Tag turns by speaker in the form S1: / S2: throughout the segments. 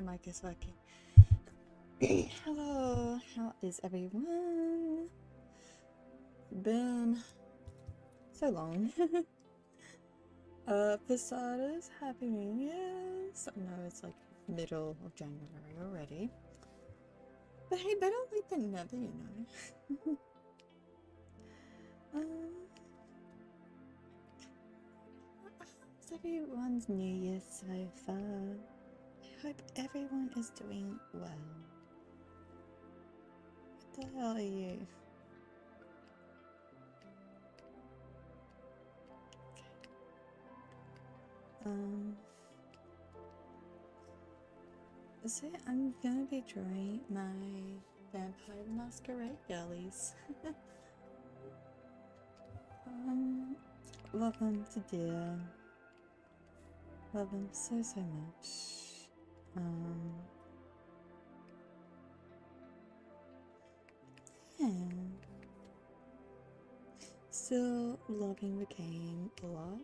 S1: my mic is working. Hello, how is everyone? Been so long. For starters, Happy New Year. So, no, it's like middle of January already. But hey, better late than never, you know. How's everyone's New Year so far? I hope everyone is doing well. What the hell are you? So I'm gonna be drawing my Vampire the Masquerade girlies. Love them to dear. Love them so much. Yeah. Still loving the game a lot.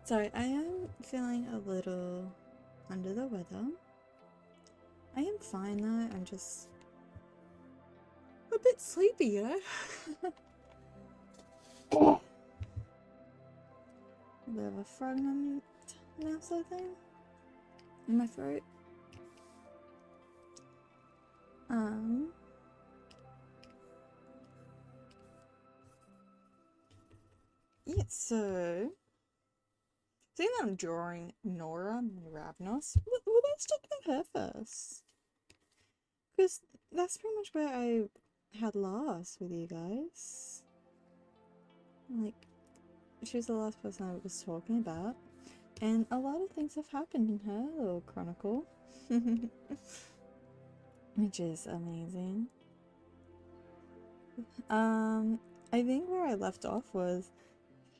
S1: Sorry, I am feeling a little under the weather. I am fine though, I'm just a bit sleepy, you know? A bit of a fragment now, sort of thing in my throat. Yeah, so seeing that I'm drawing Nora Ravnos, let's talk about her first. Because that's pretty much where I had last with you guys. Like, she was the last person I was talking about. And a lot of things have happened in her little chronicle. Which is amazing. I think where I left off was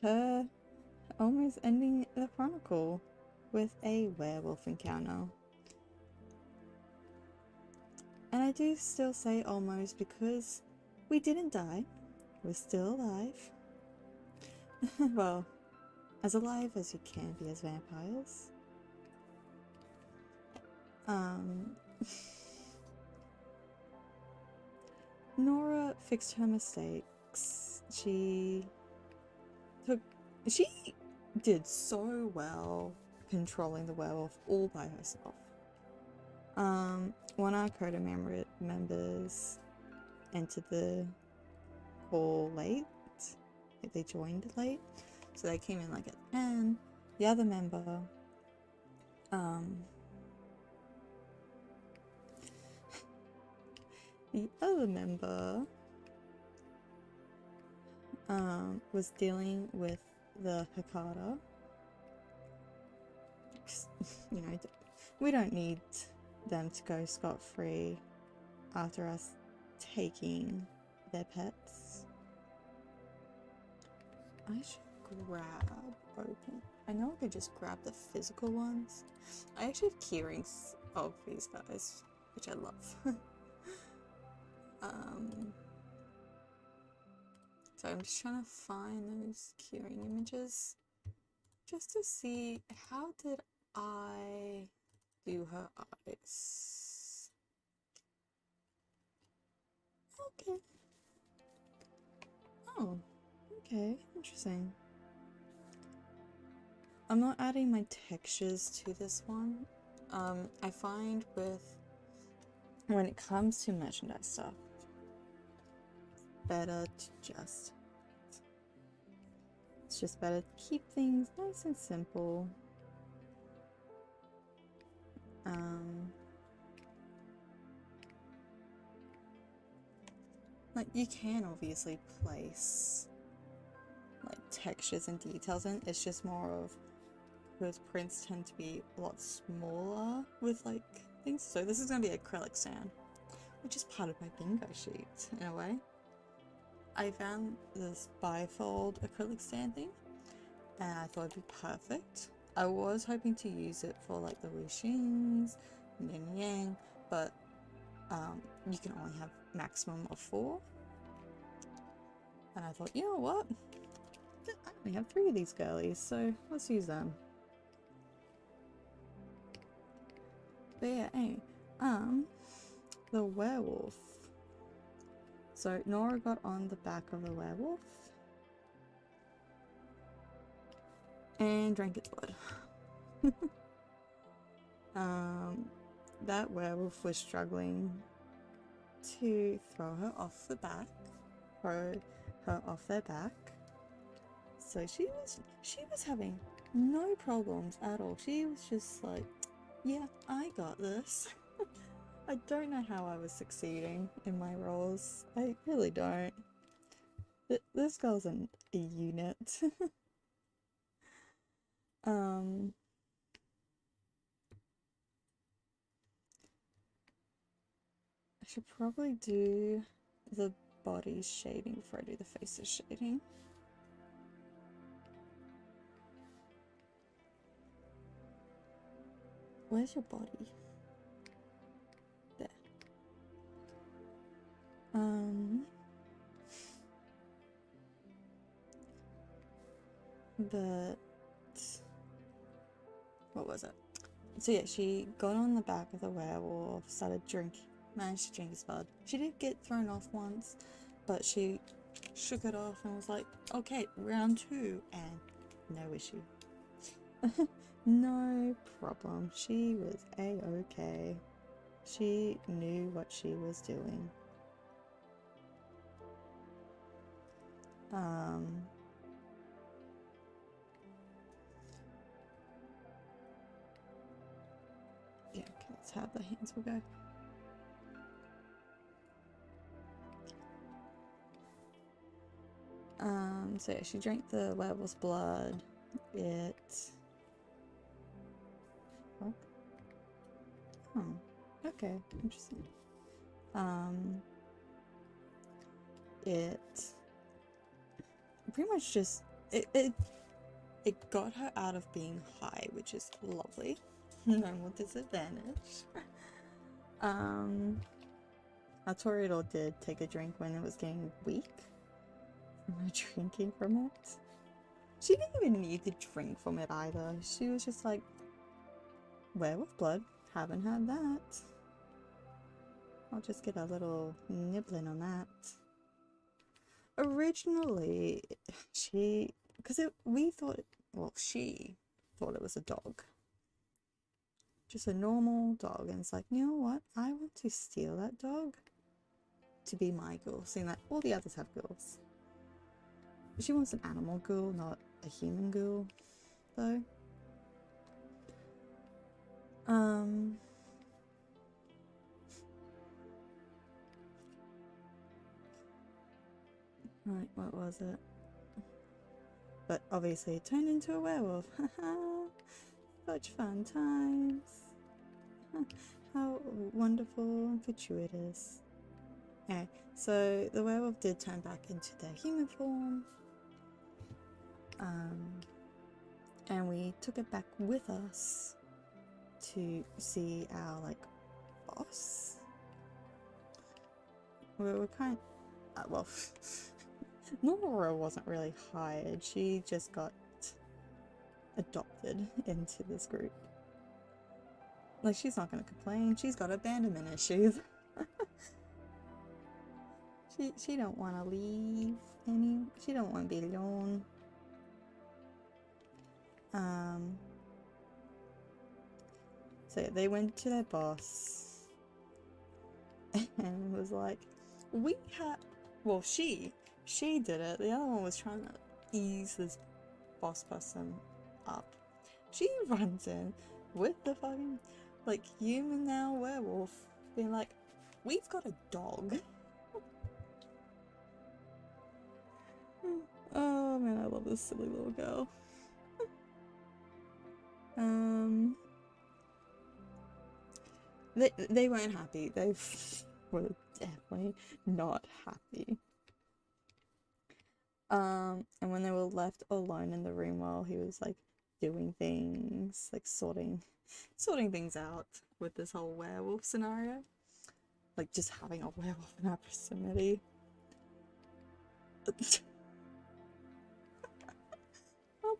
S1: her almost ending the chronicle with a werewolf encounter. And I do still say almost because we didn't die. We're still alive. Well, as alive as you can be as vampires. Nora fixed her mistakes. She did so well controlling the werewolf all by herself. One of our Coda members entered the call late. They joined late, so they came in like at 10. The other member, was dealing with the Hikata. You know, we don't need them to go scot-free after us taking their pets. I should I know I could just grab the physical ones. I actually have keyrings of these guys, which I love. So I'm just trying to find those keyring images just to see how did I do her eyes. Okay. Oh, okay, interesting. I'm not adding my textures to this one. I find when it comes to merchandise stuff, better to it's just better to keep things nice and simple. Like, you can obviously place like textures and details in, it's just more of because prints tend to be a lot smaller with like things. So this is going to be acrylic sand, which is part of my bingo sheet in a way. I found this bifold acrylic sand thing and I thought it'd be perfect. I was hoping to use it for like the Wuxings, yin yang, but you can only have maximum of 4. And I thought, you know what? I only have 3 of these girlies, so let's use them. But yeah, anyway, the werewolf. So Nora got on the back of the werewolf and drank its blood. That werewolf was struggling to throw her off the back, throw her off their back. So she was having no problems at all. She was just like, yeah, I got this. I don't know how I was succeeding in my roles. I really don't. This girl's a unit. I should probably do the body shading before I do the faces shading. Where's your body? There. But what was it? So yeah, she got on the back of the werewolf, managed to drink his blood. She did get thrown off once, but she shook it off and was like, okay, round 2, and no issue. No problem. She was a-okay. She knew what she was doing. Yeah, okay, let's have the hands will go. So yeah, she drank the werewolf's blood. Oh, okay, interesting. It pretty much just it got her out of being high, which is lovely. No more disadvantage. Toreador did take a drink when it was getting weak from her drinking from it. She didn't even need to drink from it either. She was just like, werewolf blood, haven't had that. I'll just get a little nibbling on that. Originally, she thought it was a dog. Just a normal dog, and it's like, you know what? I want to steal that dog to be my ghoul, seeing that all the others have ghouls. But she wants an animal ghoul, not a human ghoul, though. Right, what was it? But obviously it turned into a werewolf. Haha, such fun times. How wonderful and fortuitous. Okay, so the werewolf did turn back into their human form. And we took it back with us to see our, boss. We're kind of, well, Nora wasn't really hired, she just got adopted into this group. Like, she's not gonna complain, she's got abandonment issues. She don't want to leave she don't want to be alone. So yeah, they went to their boss and was like, she did it. The other one was trying to ease this boss person up. She runs in with the fucking, human now werewolf, being like, we've got a dog. Oh man, I love this silly little girl. They weren't happy. They were definitely not happy. And when they were left alone in the room while he was doing things, sorting things out with this whole werewolf scenario, just having a werewolf in our proximity.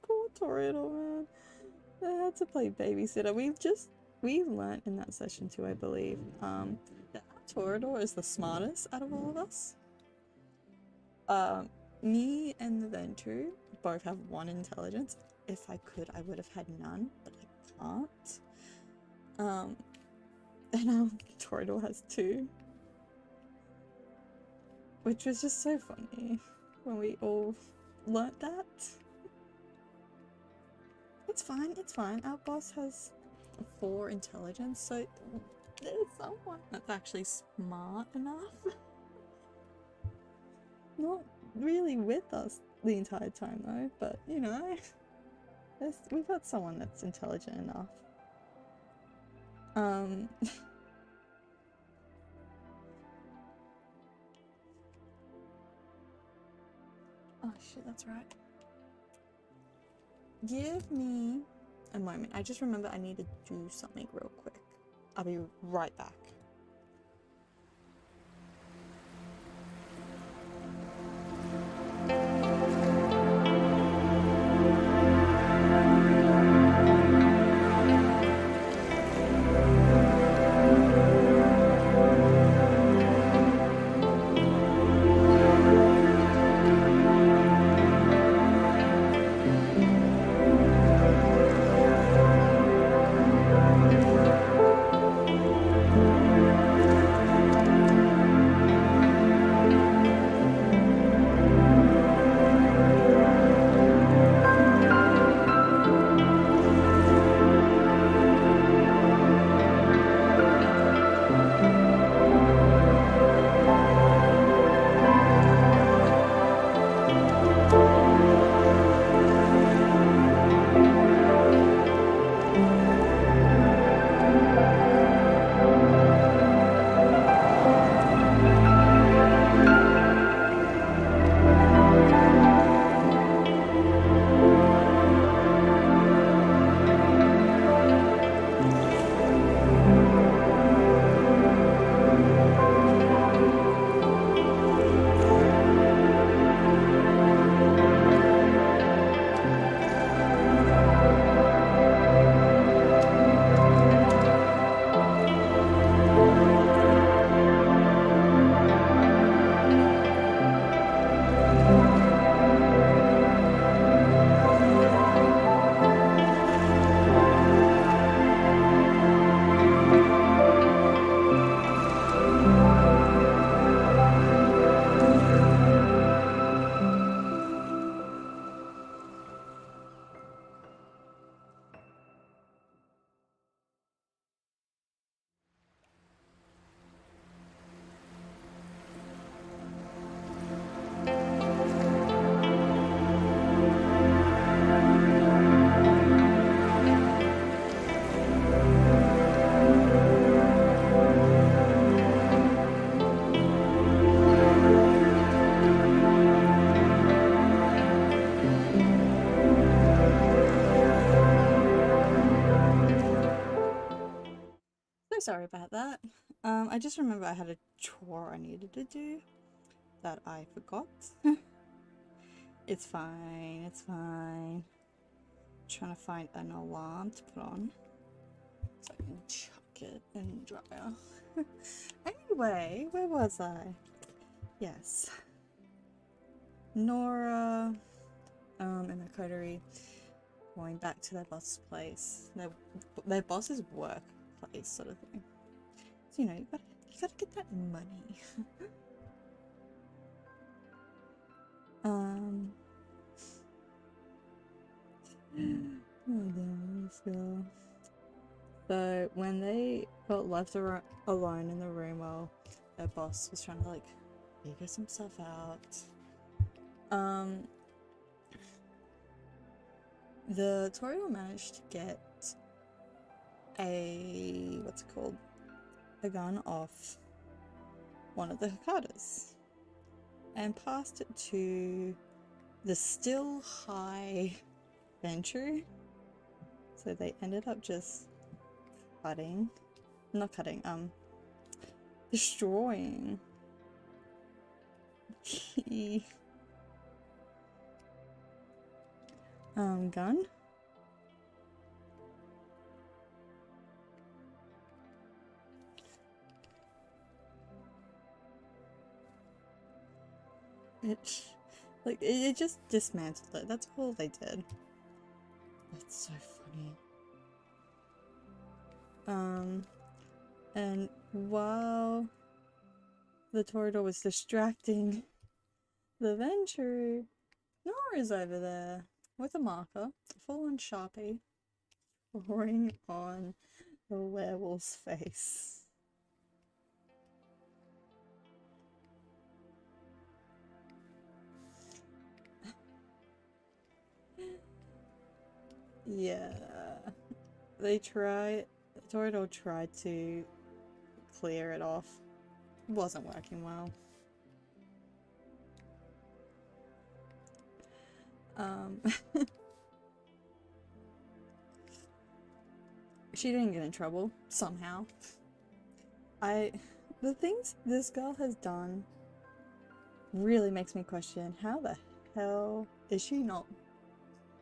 S1: Poor Toreador, man. I had to play babysitter. We've learnt in that session too, I believe, that Toreador is the smartest out of all of us. Me and the Ventu both have 1 intelligence. If I could, I would have had none, but I can't. And Toreador has 2. Which was just so funny when we all learnt that. It's fine, it's fine. Our boss has 4 intelligence, so there's someone that's actually smart enough. Not really with us the entire time though, but you know, we've got someone that's intelligent enough. Oh shit, that's right. Give me a moment. I just remember I need to do something real quick. I'll be right back. Sorry about that. I just remember I had a chore I needed to do that I forgot. It's fine, it's fine. Trying to find an alarm to put on so I can chuck it in the dryer. Anyway, where was I? Yes. Nora, and the coterie going back to their boss's place. Their boss's work place, sort of thing. So, you know, you gotta get that money. Let's go. So when they got left alone in the room while their boss was trying to like figure some stuff out, the Toriel managed to get a gun off one of the Hakadas and passed it to the still high Venture. So they ended up just destroying Gun? It just dismantled it. That's all they did. That's so funny. And while the Toreador was distracting the Ventru, Nora's over there with a marker, full-on Sharpie, drawing on the werewolf's face. Yeah, Toreador tried to clear it off. Wasn't working well. She didn't get in trouble, somehow. The things this girl has done really makes me question how the hell is she not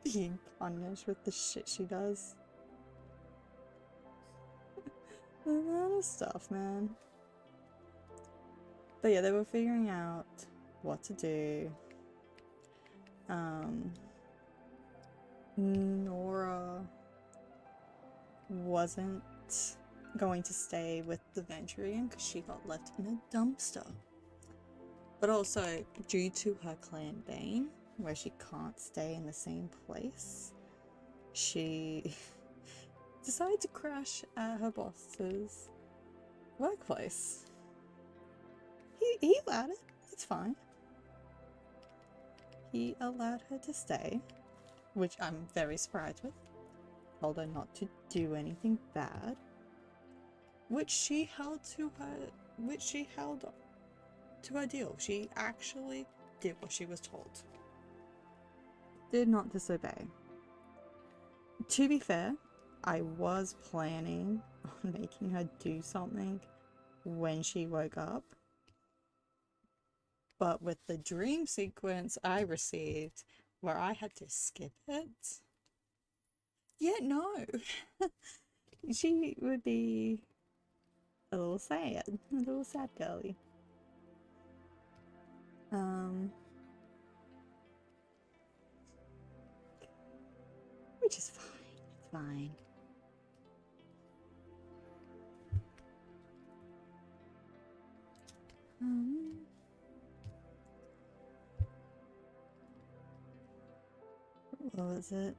S1: being punished with the shit she does? A lot of stuff, man. But yeah, they were figuring out what to do. Nora wasn't going to stay with the Venturian because she got left in a dumpster. But also, due to her clan bane, where she can't stay in the same place, she decided to crash at her boss's workplace. He allowed it. It's fine. He allowed her to stay, which I'm very surprised with. Told her not to do anything bad, which she held to her deal. She actually did what she was told. Did not disobey. To be fair, I was planning on making her do something when she woke up. But with the dream sequence I received, where I had to skip it, yeah, no. She would be a little sad girly. Which is fine. It's fine. What was it?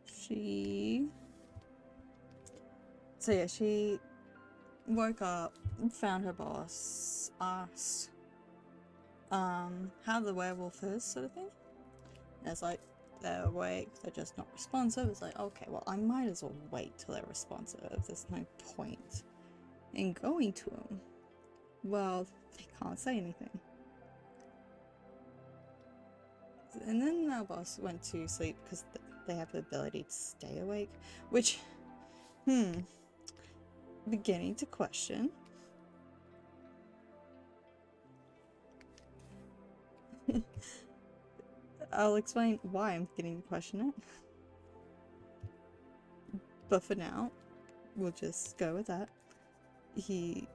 S1: She woke up, found her boss, asked how the werewolf is, sort of thing. And it's like, they're awake, they're just not responsive. It's like, okay, well, I might as well wait till they're responsive. There's no point in going to them. Well, they can't say anything. And then our boss went to sleep because they have the ability to stay awake, which, beginning to question. I'll explain why I'm beginning to question it. But for now, we'll just go with that. He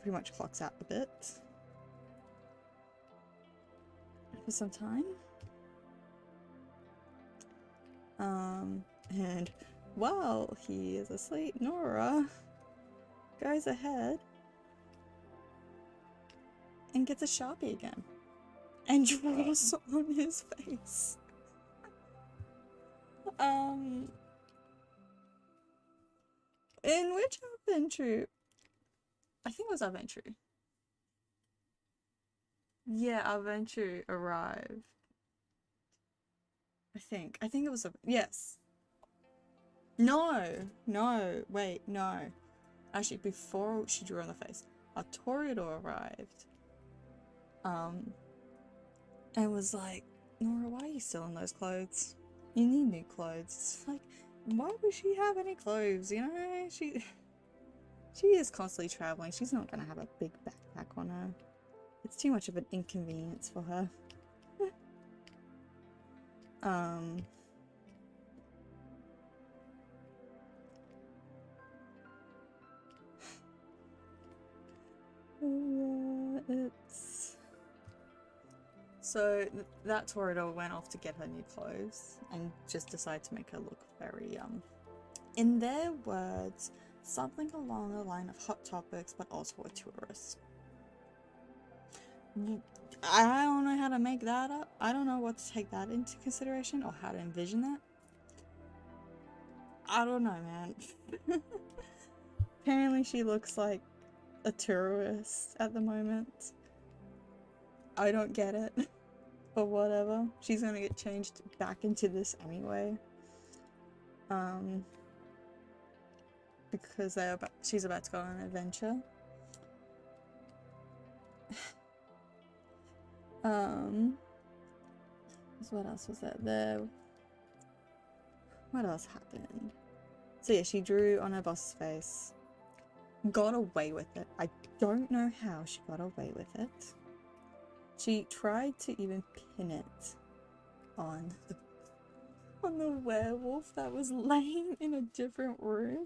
S1: pretty much clocks out a bit for some time. And while he is asleep, Nora goes ahead and gets a Sharpie again and draws on his face. In which adventure? I think it was adventure. Yeah, adventure arrived. I think it was yes. No, wait, no. Actually, before she drew on the face, a Toreador arrived. And was like, Nora, why are you still in those clothes? You need new clothes. It's like, why would she have any clothes? You know, she is constantly traveling. She's not gonna have a big backpack on her. It's too much of an inconvenience for her. Yeah, it's... So that Toreador went off to get her new clothes and just decided to make her look very, in their words, something along the line of Hot Topics, but also a tourist. I don't know how to make that up. I don't know what to take that into consideration or how to envision that. I don't know, man. Apparently she looks like a tourist at the moment. I don't get it. But whatever. She's gonna get changed back into this anyway. Because she's about to go on an adventure. So what else was there? What else happened? So yeah, she drew on her boss's face. Got away with it. I don't know how she got away with it. She tried to even pin it on the werewolf that was laying in a different room.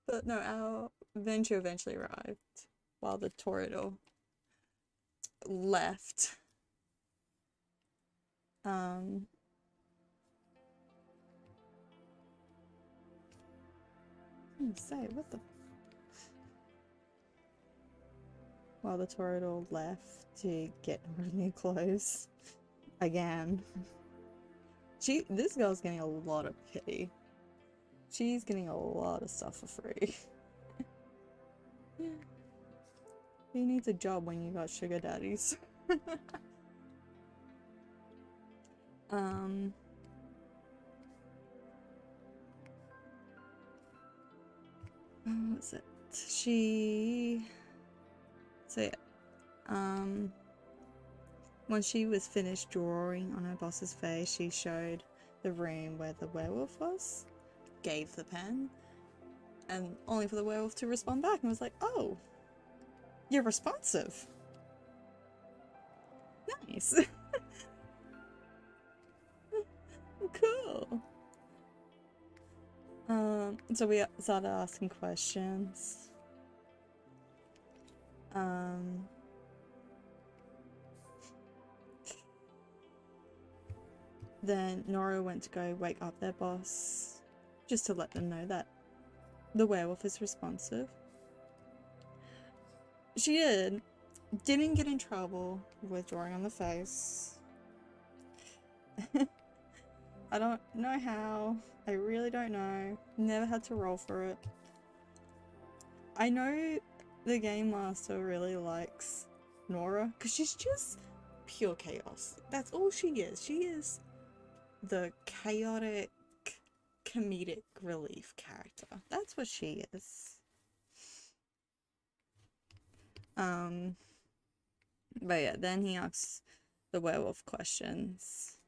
S1: But no, our adventure eventually arrived while the Toreador left. Say, what the... While the Toreador left to get her new clothes. Again. This girl's getting a lot of pity. She's getting a lot of stuff for free. Who needs a job when you got sugar daddies? What was it? So yeah, when she was finished drawing on her boss's face, she showed the room where the werewolf was, gave the pen, and only for the werewolf to respond back and was like, "Oh, you're responsive. Nice." Cool. So we started asking questions. Then Nora went to go wake up their boss, just to let them know that the werewolf is responsive. She didn't get in trouble with drawing on the face. I don't know how. I really don't know. Never had to roll for it. I know the game master really likes Nora because she's just pure chaos. That's all she is. She is the chaotic comedic relief character. That's what she is. But yeah, then he asks the werewolf questions.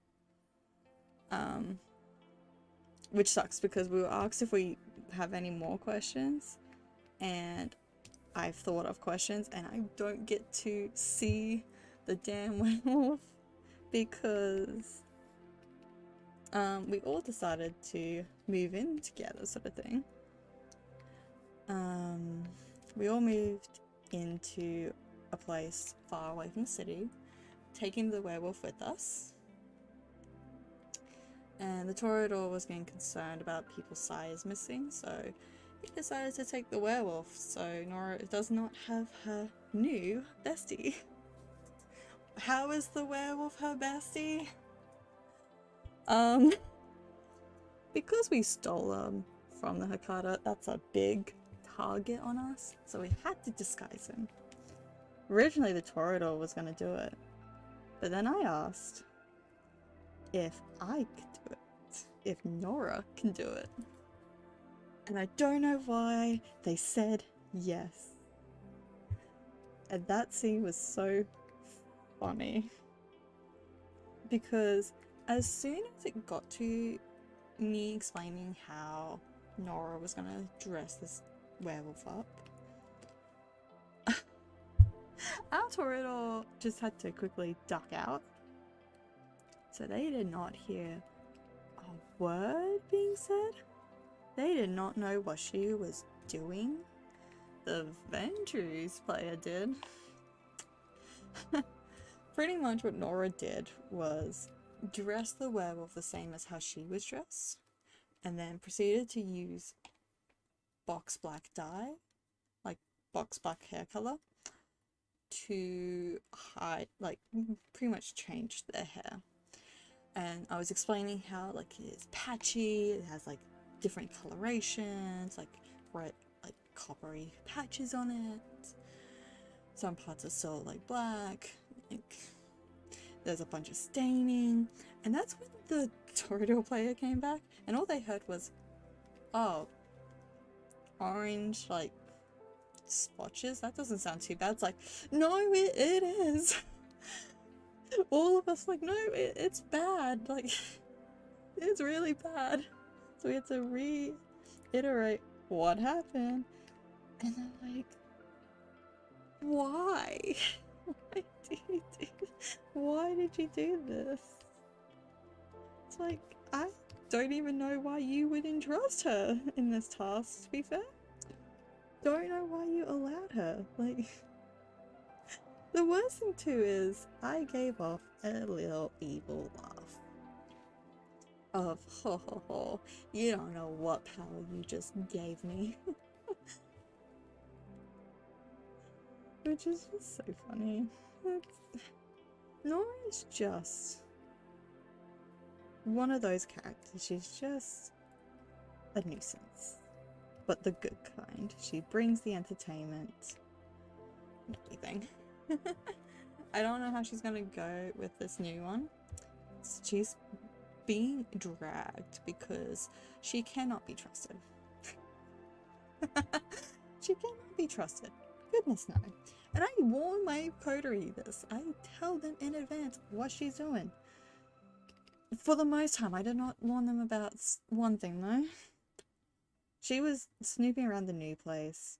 S1: Which sucks because we were asked if we have any more questions, and I've thought of questions and I don't get to see the damn werewolf because we all decided to move in together, sort of thing. We all moved into a place far away from the city, taking the werewolf with us. And the Toreador was getting concerned about people's size missing, so he decided to take the werewolf, so Nora does not have her new bestie. How is the werewolf her bestie? Because we stole him from the Hakata, that's a big target on us, so we had to disguise him. Originally the Toreador was going to do it, but then I asked if I could do it, if Nora can do it. And I don't know why they said yes. And that scene was so funny. Because as soon as it got to me explaining how Nora was gonna dress this werewolf up, our Torador just had to quickly duck out. So they did not hear a word being said. They did not know what she was doing. The Ventures player did. Pretty much what Nora did was dress the werewolf the same as how she was dressed, and then proceeded to use box black dye, like box black hair color, to hide, like pretty much change their hair. And I was explaining how like it's patchy, it has like different colorations, like red, like coppery patches on it. Some parts are still like black, like there's a bunch of staining. And that's when the Torador player came back and all they heard was, oh, orange like splotches? That doesn't sound too bad. It's like, no, it is. All of us like, no, it's bad. Like, it's really bad. So we had to reiterate what happened. And I'm like, why? Why did you do this? It's like, I don't even know why you would entrust her in this task, to be fair. Don't know why you allowed her. Like, the worst thing too is I gave off a little evil laugh of, ho ho ho, you don't know what power you just gave me. Which is just so funny. Nora's just one of those characters. She's just a nuisance, but the good kind. She brings the entertainment and everything. I don't know how she's gonna go with this new one. She's being dragged because she cannot be trusted. She cannot be trusted. Goodness no. And I warn my coterie this. I tell them in advance what she's doing. For the most time, I did not warn them about one thing though. She was snooping around the new place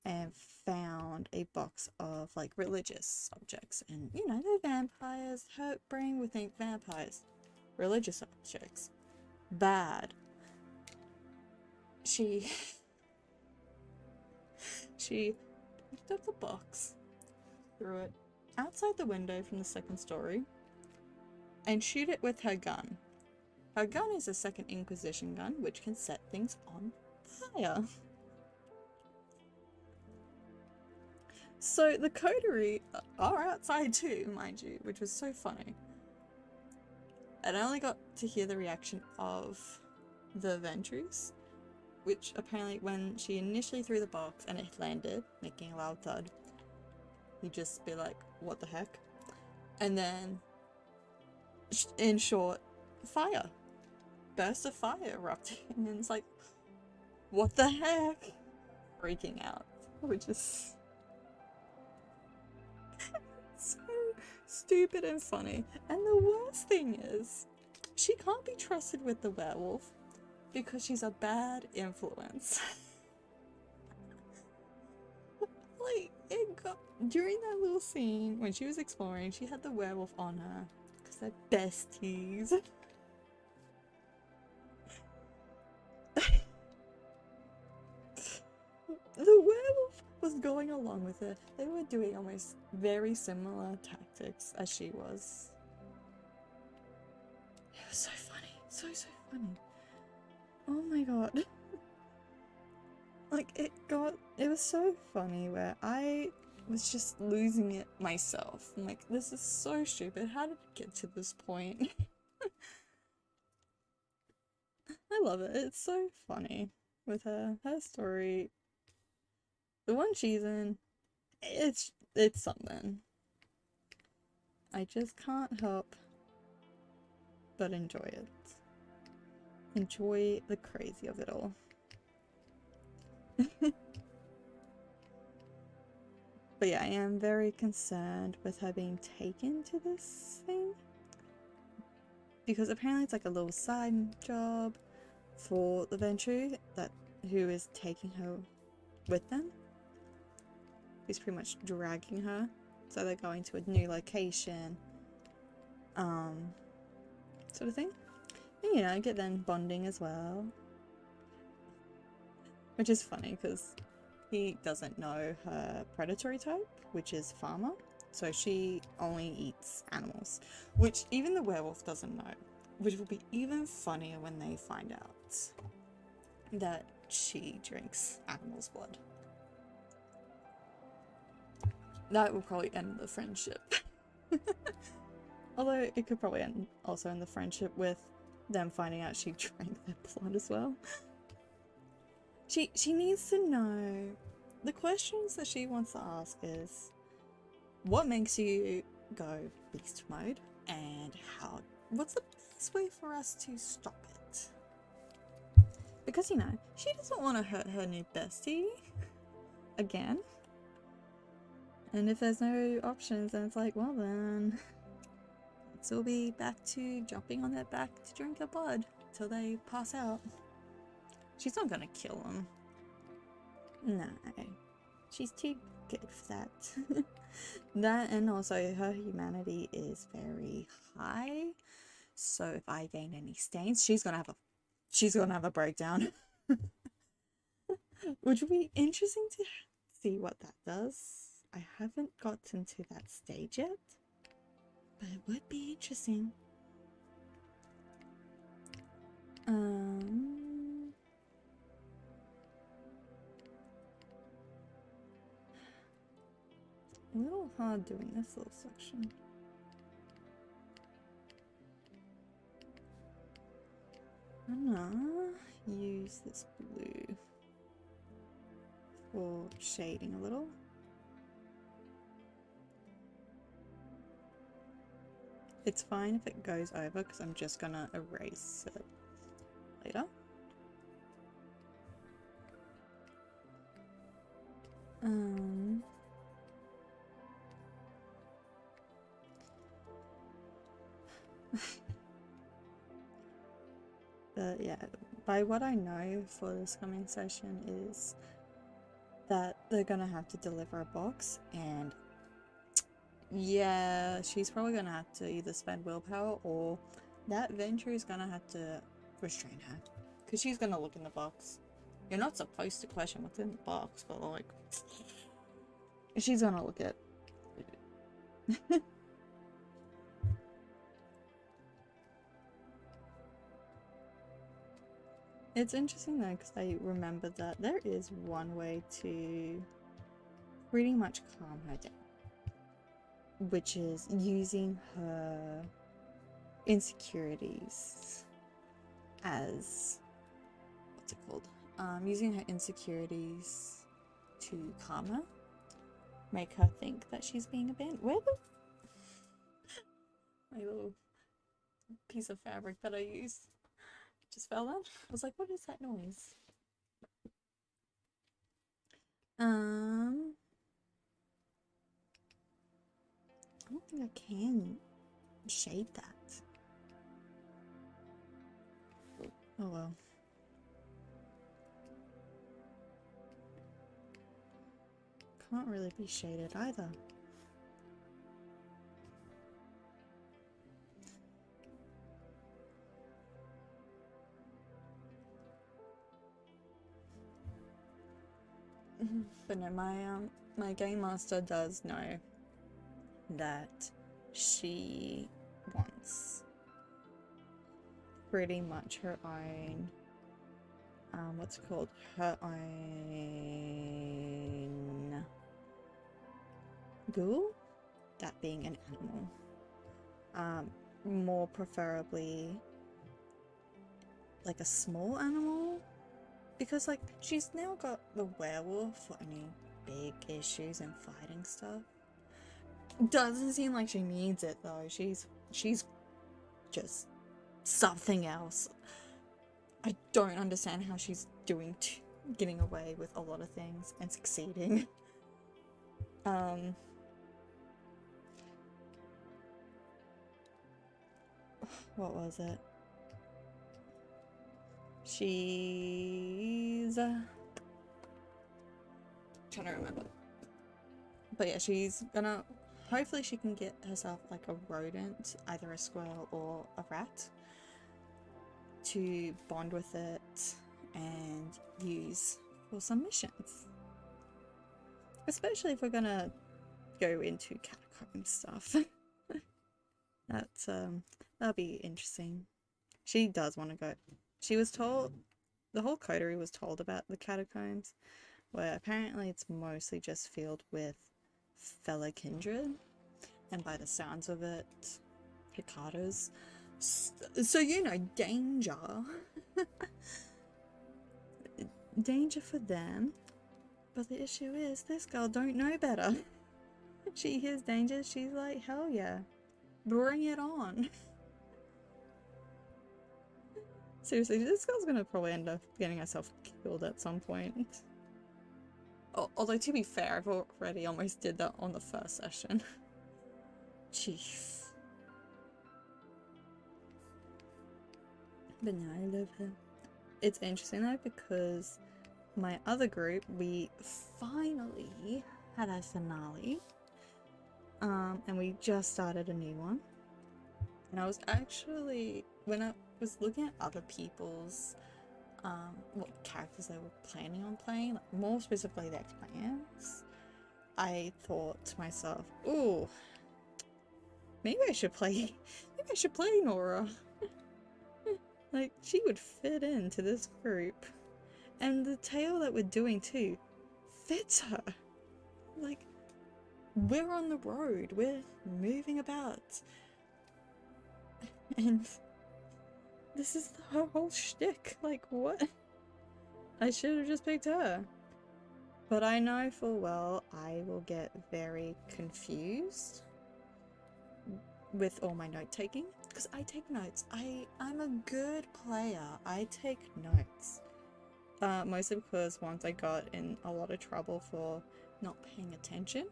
S1: and found a box of like religious objects. And you know, they're vampires. Her brain would think vampires. Religious objects. Bad. She picked up the box, threw it outside the window from the second story, and shoot it with her gun. Her gun is a second Inquisition gun, which can set things on fire. So the coterie are outside too, mind you, which was so funny. And I only got to hear the reaction of the Ventress, which apparently when she initially threw the box and it landed, making a loud thud, he'd just be like, what the heck? And then, in short, fire. Burst of fire erupting, and it's like, what the heck? Freaking out, which is so stupid and funny. And the worst thing is, she can't be trusted with the werewolf because she's a bad influence. Like, it got, during that little scene when she was exploring, she had the werewolf on her because they're besties. The werewolf was going along with it. They were doing almost very similar tactics as she was. It was so funny. So funny. Oh my god. Like, it was so funny where I was just losing it myself. I'm like, this is so stupid. How did it get to this point? I love it. It's so funny with her. Her story. The one she's in, it's something. I just can't help but enjoy it. Enjoy the crazy of it all. But yeah, I am very concerned with her being taken to this thing. Because apparently it's like a little side job for the Ventru who is taking her with them. He's pretty much dragging her So they're going to a new location, sort of thing. And, you know, get them bonding as well. Which is funny because he doesn't know her predatory type, which is farmer. So she only eats animals, which even the werewolf doesn't know. Which will be even funnier when they find out that she drinks animal's blood. That will probably end the friendship. Although it could probably also end the friendship with them finding out she drank their blood as well. She needs to know. The questions that she wants to ask is, what makes you go beast mode, and what's the best way for us to stop it? Because, you know, she doesn't want to hurt her new bestie again. And if there's no options, then it's like, well then, let's all be back to jumping on their back to drink their blood till they pass out. She's not gonna kill them. No. She's too good for that. That, and also her humanity is very high. So if I gain any stains, she's gonna have a breakdown. Which would be interesting to see what that does. I haven't gotten to that stage yet, but it would be interesting. A little hard doing this little section. I'm gonna use this blue for shading a little. It's fine if it goes over because I'm just gonna erase it later. But yeah, by what I know for this coming session is that they're gonna have to deliver a box, and yeah, she's probably gonna have to either spend willpower or that Venture is gonna have to restrain her. Because she's gonna look in the box. You're not supposed to question what's in the box, but like, she's gonna look at it. It's interesting though, because I remember that there is one way to pretty much calm her down. Which is using her insecurities as, what's it called? Using her insecurities to calm her. Make her think that she's being abandoned. Where the... My little piece of fabric that I used just fell down. I was like, what is that noise? I don't think I can shade that. Oh well. Can't really be shaded either. But no, my game master does know that she wants pretty much her own, what's it called? Her own ghoul, that being an animal. More preferably like a small animal, because like she's now got the werewolf for any big issues and fighting stuff. Doesn't seem like she needs it though. She's just something else. I don't understand how she's getting away with a lot of things and succeeding. What was it? She's trying to remember. But yeah, she's gonna hopefully she can get herself like a rodent, either a squirrel or a rat, to bond with it and use for some missions. Especially if we're gonna go into catacomb stuff. That'll be interesting. She does want to go. She was told, the whole coterie was told about the catacombs, where apparently it's mostly just filled with fellow kindred, and by the sounds of it, Hikadas. So you know, danger. Danger for them. But the issue is, this girl don't know better. She hears danger, she's like, hell yeah. Bring it on. Seriously, this girl's gonna probably end up getting herself killed at some point. Although, to be fair, I've already almost did that on the first session. Jeez. But no, I love her. It's interesting though, because my other group, we finally had our finale. And we just started a new one. And I was actually, when I was looking at other people's, what characters they were planning on playing, like more specifically their clans, I thought to myself, ooh, maybe I should play Nora. Like, she would fit into this group. And the tale that we're doing too fits her. Like, we're on the road, we're moving about. And this is her whole shtick. Like, what? I should have just picked her. But I know full well I will get very confused with all my note taking. Because I take notes. I'm a good player. I take notes. Mostly because once I got in a lot of trouble for not paying attention,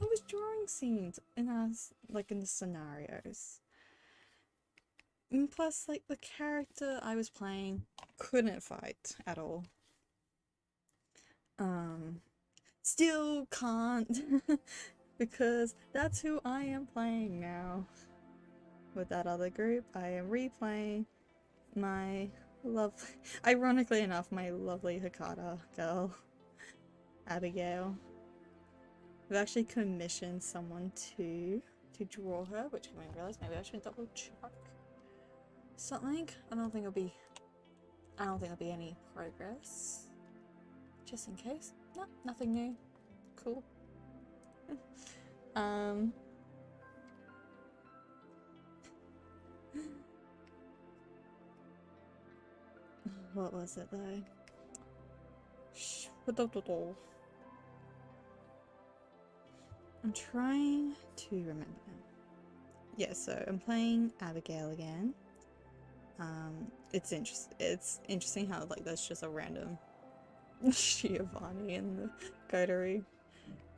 S1: I was drawing scenes in the scenarios. And plus, like, the character I was playing couldn't fight at all. Still can't, because that's who I am playing now. With that other group, I am replaying my ironically enough, my lovely Hikata girl, Abigail. We've actually commissioned someone to draw her, which I didn't realize. Maybe I should double check something. I don't think there'll be any progress. Just in case. No, nothing new. Cool. What was it though? I'm trying to remember. Yeah, so I'm playing Abigail again. It's interesting how like there's just a random Giovanni in the coterie.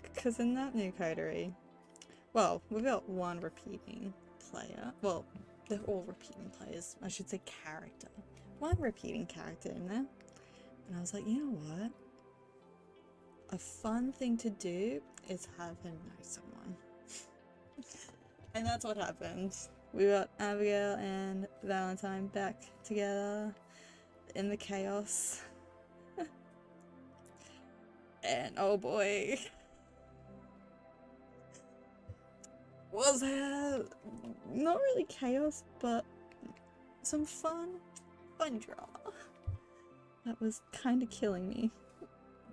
S1: Because in that new coterie, well, we've got one repeating player. Well, they're all repeating players. I should say character. One repeating character in there. And I was like, you know what? A fun thing to do is have him know someone. And that's what happened. We got Abigail and Valentine back together in the chaos. And oh boy. Was there not really chaos, but some fun drama. That was kind of killing me.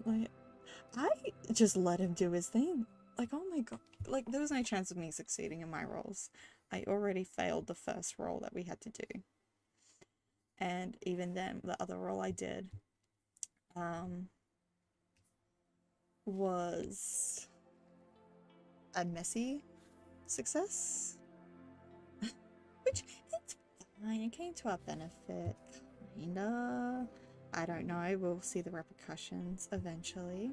S1: Like, I just let him do his thing. Like, oh my god. Like, there was no chance of me succeeding in my roles. I already failed the first role that we had to do. And even then, the other role I did was a messy success. Which, it's fine. It came to our benefit. Kinda. I don't know. We'll see the repercussions eventually.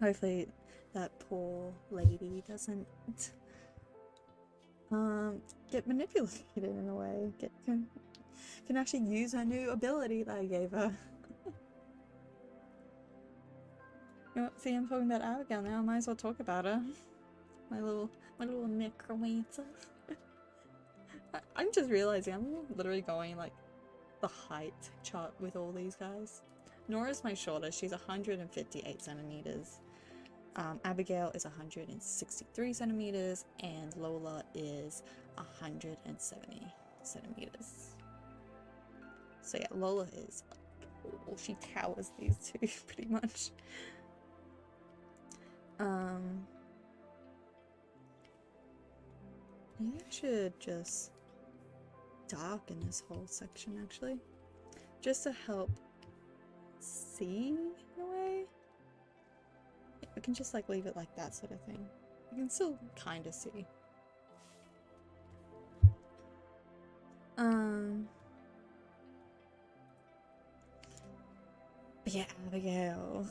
S1: Hopefully that poor lady doesn't get manipulated in a way. Can actually use her new ability that I gave her. You know, see, I'm talking about Abigail now. I might as well talk about her. My little necromancer. I'm just realizing I'm literally going like the height chart with all these guys. Nora's my shortest. She's 158 centimeters. Abigail is 163 centimeters, and Lola is 170 centimeters. So yeah, Lola is, well, she towers these two pretty much. Maybe I should just darken this whole section actually, just to help see in a way. Yeah, we can just like leave it like that sort of thing. You can still kind of see. But yeah, Abigail.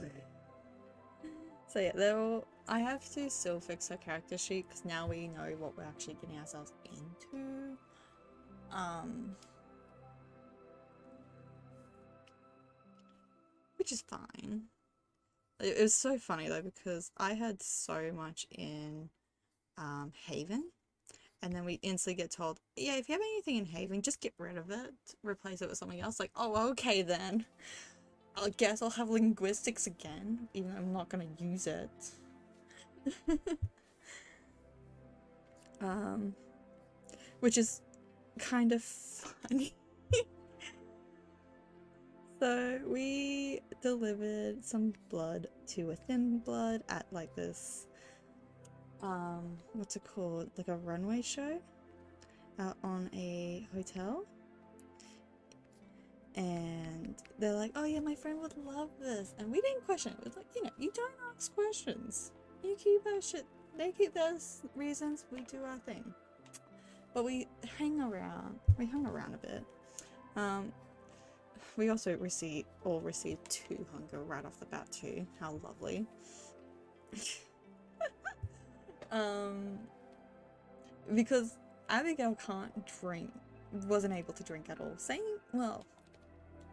S1: So yeah, I have to still fix her character sheet because now we know what we're actually getting ourselves into. Which is fine. It was so funny though because I had so much in Haven, and then we instantly get told, yeah, if you have anything in Haven, just get rid of it, replace it with something else. Like, oh, okay then. I guess I'll have linguistics again, even though I'm not gonna use it. Which is kind of funny. So we delivered some blood to a thin blood at like this, what's it called? Like a runway show out on a hotel. And they're like, oh yeah, my friend would love this. And we didn't question it. It was like, you know, you don't ask questions. You keep that shit. They keep those reasons. We do our thing. But we hung around. We hung around a bit. We also received 2 hunger right off the bat too. How lovely. Because Abigail can't drink. Wasn't able to drink at all. Same, well,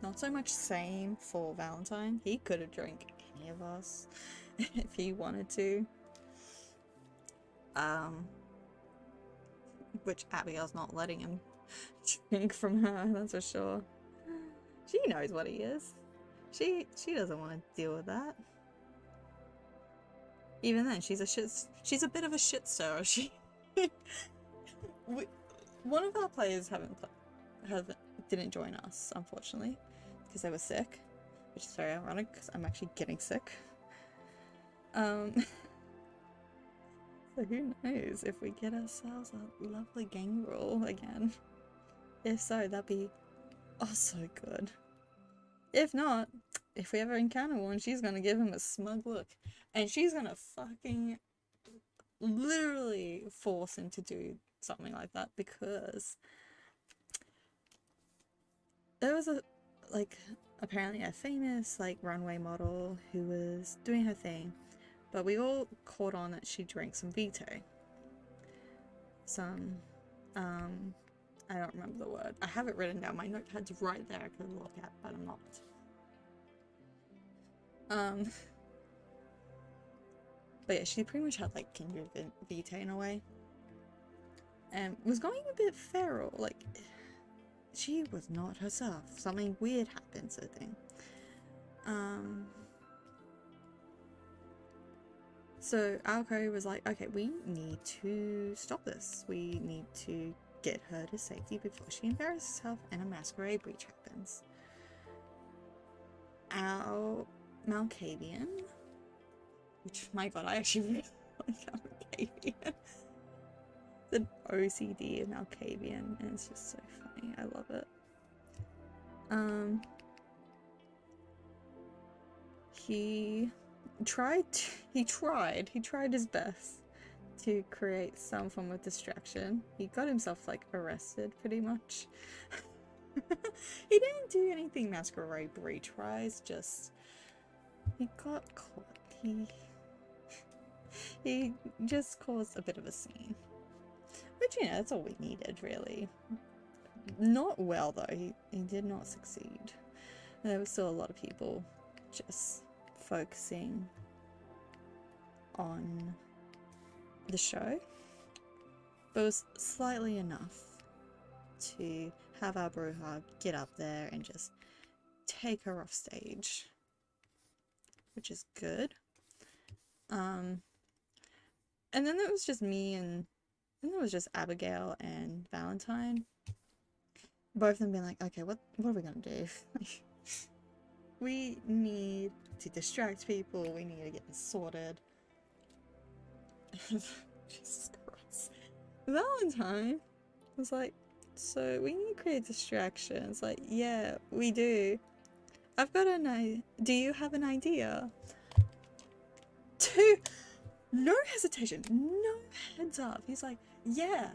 S1: not so much same for Valentine. He could have drank any of us if he wanted to. Which Abigail's not letting him drink from her, that's for sure. She knows what he is. She doesn't want to deal with that. Even then, she's a bit of a shit stirrer. One of our players didn't join us, unfortunately, because they were sick, which is very ironic because I'm actually getting sick. So who knows if we get ourselves a lovely gang rule again. If so, that'd be oh so good. If not, if we ever encounter one, she's gonna give him a smug look, and she's gonna fucking literally force him to do something like that, because there was apparently a famous runway model who was doing her thing, but we all caught on that she drank some Vitae. I don't remember the word. I have it written down. My notepad's right there I could look at, but I'm not. But yeah, she pretty much had kindred Vitae in a way. And was going a bit feral, she was not herself. Something weird happened, sort of thing. So our crew was like, okay, we need to stop this. We need to get her to safety before she embarrasses herself and a masquerade breach happens. Our Malkavian, which, my god, I actually really like our Malkavian. The OCD of Malkavian, and it's just so funny. I love it. He tried his best to create some form of distraction. He got himself arrested pretty much. He didn't do anything masquerade breach wise, just he got caught. He just caused a bit of a scene. Which, that's all we needed, really. Not well, though. He did not succeed. There was still a lot of people just focusing on the show, but it was slightly enough to have our Bruja get up there and just take her off stage, which is good. And then it was just me and then it was just Abigail and Valentine. Both of them being like, okay, what are we gonna do? We need to distract people, we need to get this sorted. Jesus Christ. Valentine was like, so we need to create distractions. Like, yeah, we do. I've got an idea. Do you have an idea? No hesitation, no heads up. He's like, yeah,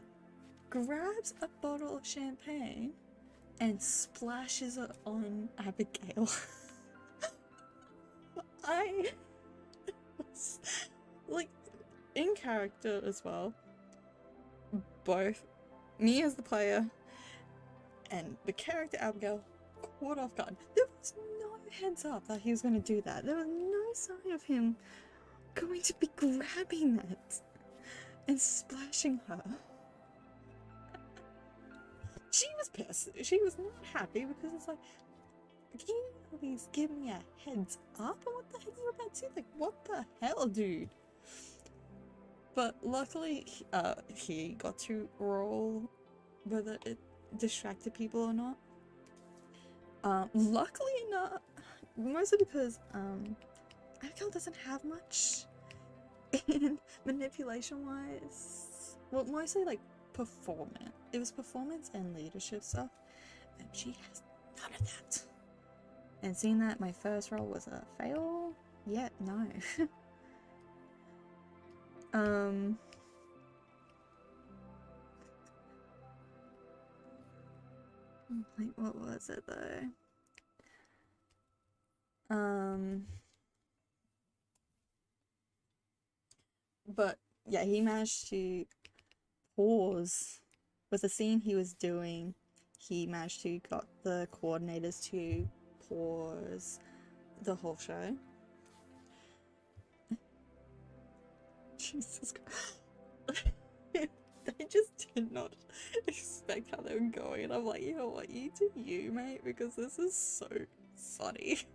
S1: grabs a bottle of champagne and splashes it on Abigail. I was like, in character as well, both me as the player and the character Abigail caught off guard. There was no heads up that he was going to do that. There was no sign of him going to be grabbing that and splashing her. She was pissed. She was not happy because it's like, can you at least give me a heads up on what the heck you're about to do? Like, what the hell, dude? But luckily, he got to roll whether it distracted people or not. Luckily not, mostly because, Abigail doesn't have much in manipulation-wise. Well, mostly, like, performance. It was performance and leadership stuff, and she has none of that. And seeing that my first roll was a fail, yeah, no. Like, what was it though? But yeah, he managed to pause with the scene he was doing. He managed to got the coordinators to pause the whole show. Jesus Christ. They just did not expect how they were going, and I'm like, you know what, you do you, mate, because this is so funny.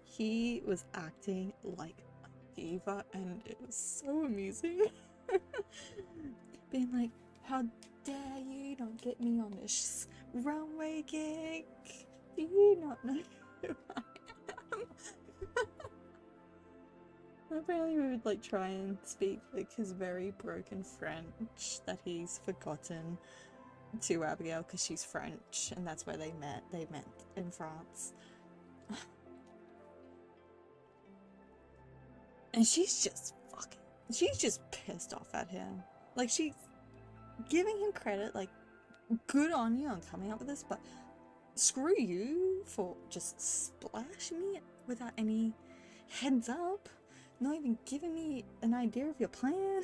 S1: He was acting like a diva, and it was so amusing. Being like, how dare you not get me on this runway gig? Do you not know who I am? Apparently we would like try and speak like his very broken French that he's forgotten to Abigail because she's French and that's where they met. They met in France. And she's just pissed off at him. Like, she's giving him credit, like, good on you on coming up with this, but screw you for just splashing me without any heads up. Not even giving me an idea of your plan.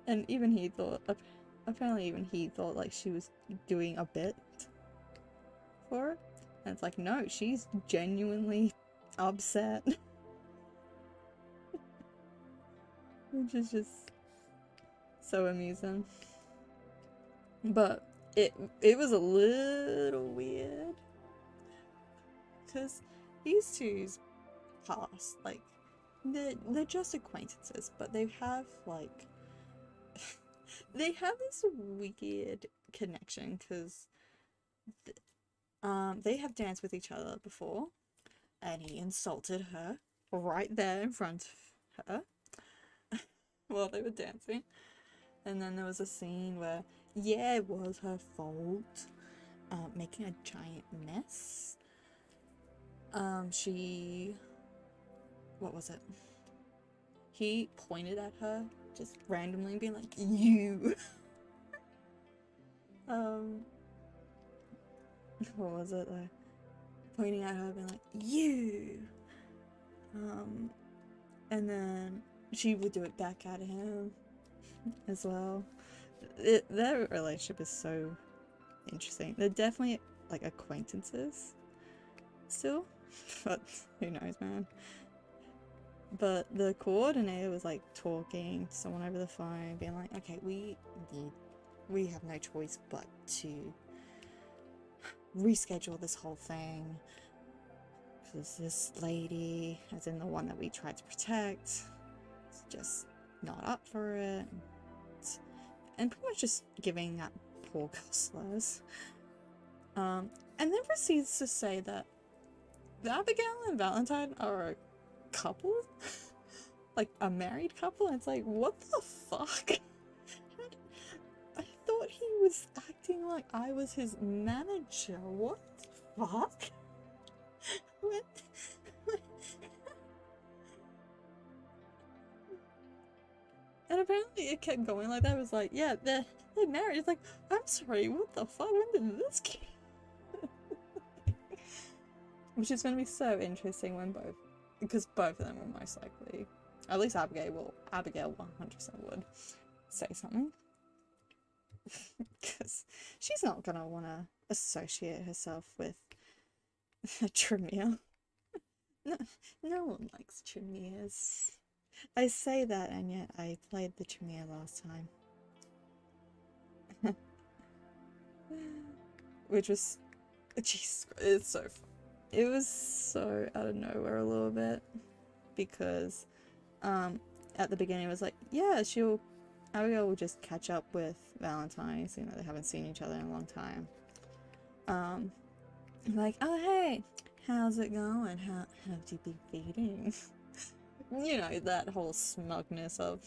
S1: And even he thought, apparently even he thought like she was doing a bit for it. And it's like, no, she's genuinely upset. Which is just so amusing. But it was a little weird. Because these two's past, like, they're just acquaintances, but they have, like, they have this weird connection, because they have danced with each other before, and he insulted her right there in front of her while they were dancing. And then there was a scene where, yeah, it was her fault, making a giant mess. What was it? He pointed at her, just randomly being like, you! What was it though? Pointing at her, being like, you! And then she would do it back at him as well. Their relationship is so interesting. They're definitely, like, acquaintances still, but who knows, man. But the coordinator was like talking to someone over the phone, being like, okay, we have no choice but to reschedule this whole thing. Because this lady, as in the one that we tried to protect, is just not up for it. And pretty much just giving that poor girl slurs. And then proceeds to say that Abigail and Valentine are a couple? Like a married couple? And it's like, what the fuck? I thought he was acting like I was his manager. What the fuck? What? And apparently it kept going like that. It was like, yeah, they're married. It's like, I'm sorry, what the fuck? When did this get? Which is going to be so interesting when because both of them will most likely, at least Abigail 100% would say something. Because she's not going to want to associate herself with a Tremere. No one likes Tremeres. I say that, and yet I played the Tremere last time. Which was, Jesus, it's so fun. It was so out of nowhere a little bit, because at the beginning it was like, yeah, Abigail will just catch up with Valentine, you know, they haven't seen each other in a long time. Like, oh hey, how's it going? How have you been feeding? You know, that whole smugness of,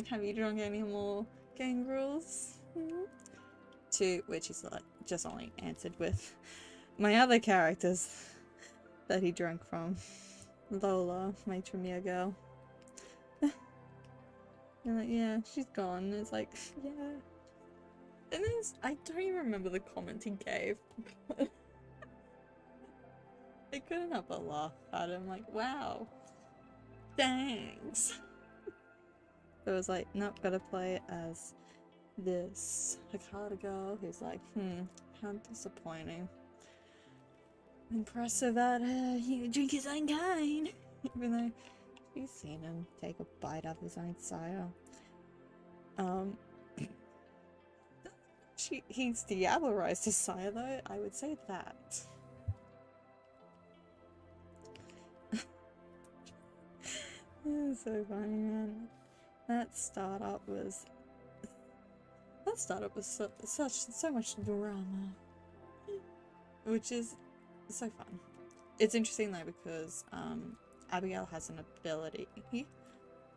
S1: have you drunk any more gangrels? To which he's like, just only answered with my other characters that he drank from. Lola, my Tremere girl. And like, yeah, she's gone. And it's like, yeah. And then I don't even remember the comment he gave. I couldn't help but laugh at him, like, wow. Thanks. It was like, nope, gotta play as this Hakata girl who's like, how disappointing. Impressive that he drink his own kind. Even though she's seen him take a bite out of his own sire. He's diablerized his sire though, I would say that. It's so funny, man. That startup was so much drama, which is so fun. It's interesting though because Abigail has an ability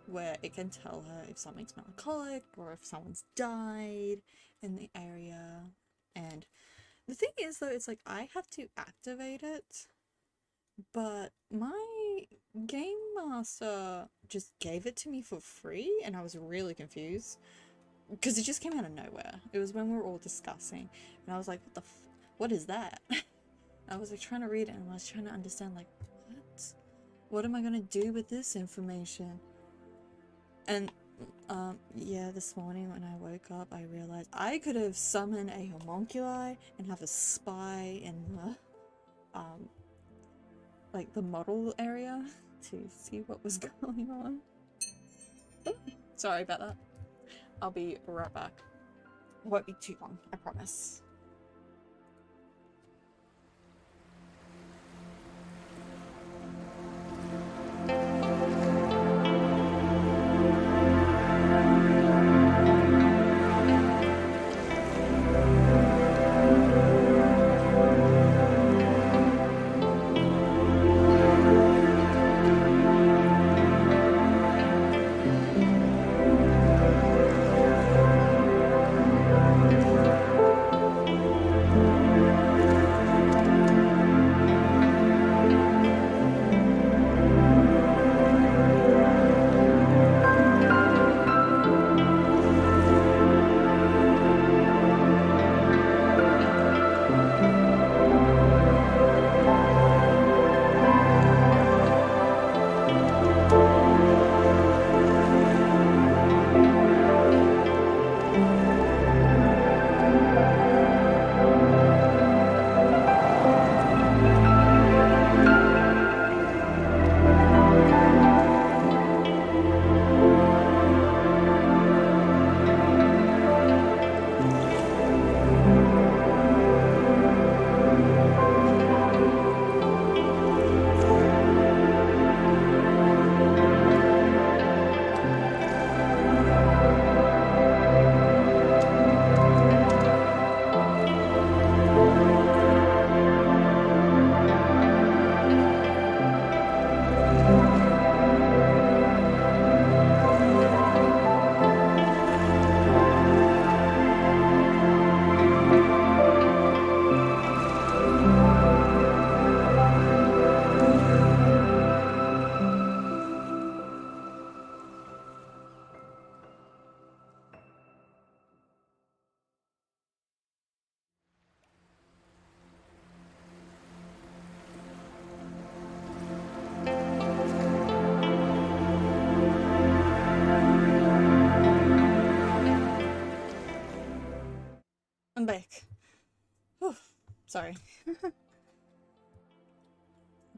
S1: where it can tell her if something's melancholic or if someone's died in the area. And the thing is though, it's like I have to activate it, but my game master just gave it to me for free, and I was really confused because it just came out of nowhere. It was when we were all discussing, and I was like, what is that? I was like trying to read it, and I was trying to understand, like, what am I gonna do with this information? And yeah, this morning when I woke up, I realized I could have summoned a homunculi and have a spy in the like the model area to see what was going on. Sorry about that. I'll be right back. It won't be too long, I promise. Sorry.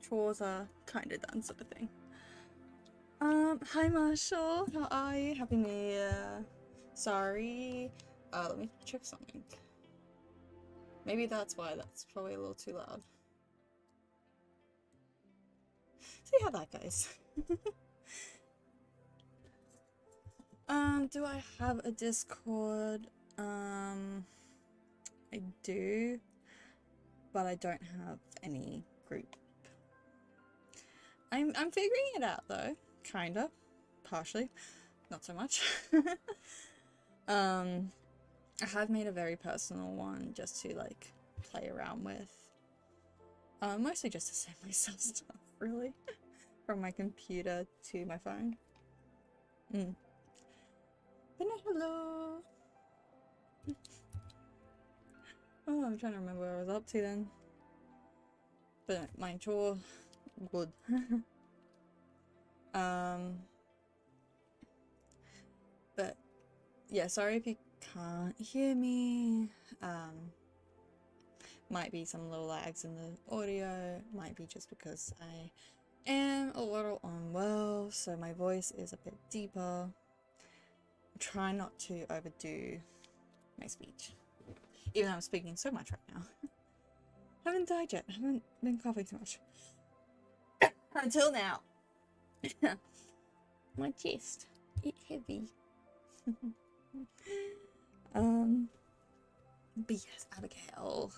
S1: Chores are kind of done, sort of thing. Hi Marshall, how are you? Happy New Year. Sorry. Let me check something. Maybe that's why that's probably a little too loud. See how that goes. Do I have a Discord? I do, but I don't have any group. I'm figuring it out though, kinda, partially, not so much. I have made a very personal one just to like play around with. Mostly just to send myself stuff, really, from my computer to my phone. But no, hello. Oh, I'm trying to remember where I was up to then. But my chore, good. But yeah, sorry if you can't hear me. Might be some little lags in the audio, might be just because I am a little unwell, so my voice is a bit deeper. Try not to overdo my speech, even though I'm speaking so much right now. Haven't died yet, haven't been coughing too much. Until now. My chest, it's heavy. But yes, Abigail.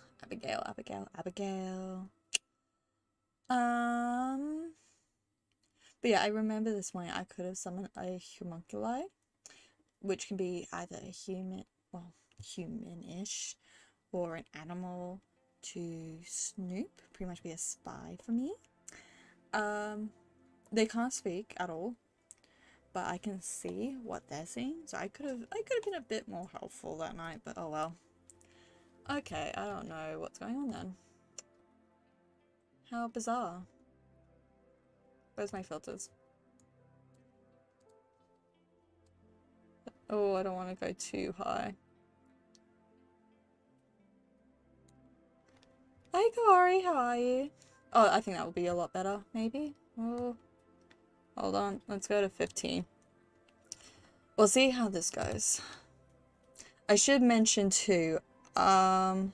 S1: But yeah, I remember this morning I could have summoned a homunculi, which can be either a human, well, human-ish, or an animal to snoop, pretty much be a spy for me. They can't speak at all, but I can see what they're seeing, so I could have been a bit more helpful that night, but oh well. Okay, I don't know what's going on then. How bizarre. Where's my filters? Oh, I don't want to go too high. Hey Corey, how are you? Oh, I think that would be a lot better, maybe? Oh, hold on, let's go to 15. We'll see how this goes. I should mention too, there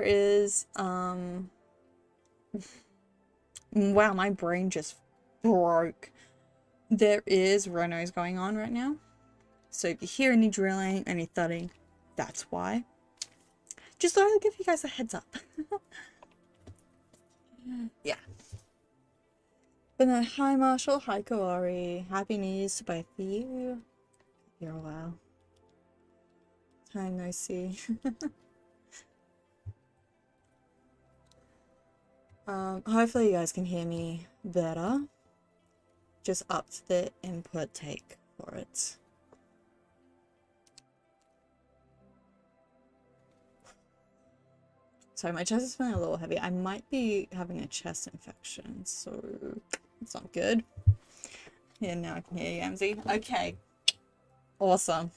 S1: is, wow, my brain just broke. There is Renos going on right now. So if you hear any drilling, any thudding, that's why. Just thought I'd give you guys a heads up. Yeah. But no, hi Marshall, hi Kaori. Happy New Year's to both of you. You're a while. Hi, no see. Hopefully you guys can hear me better. Just upped the input take for it. Sorry, my chest is feeling a little heavy. I might be having a chest infection, so it's not good. Yeah, now I can hear you, MZ. Okay. Awesome.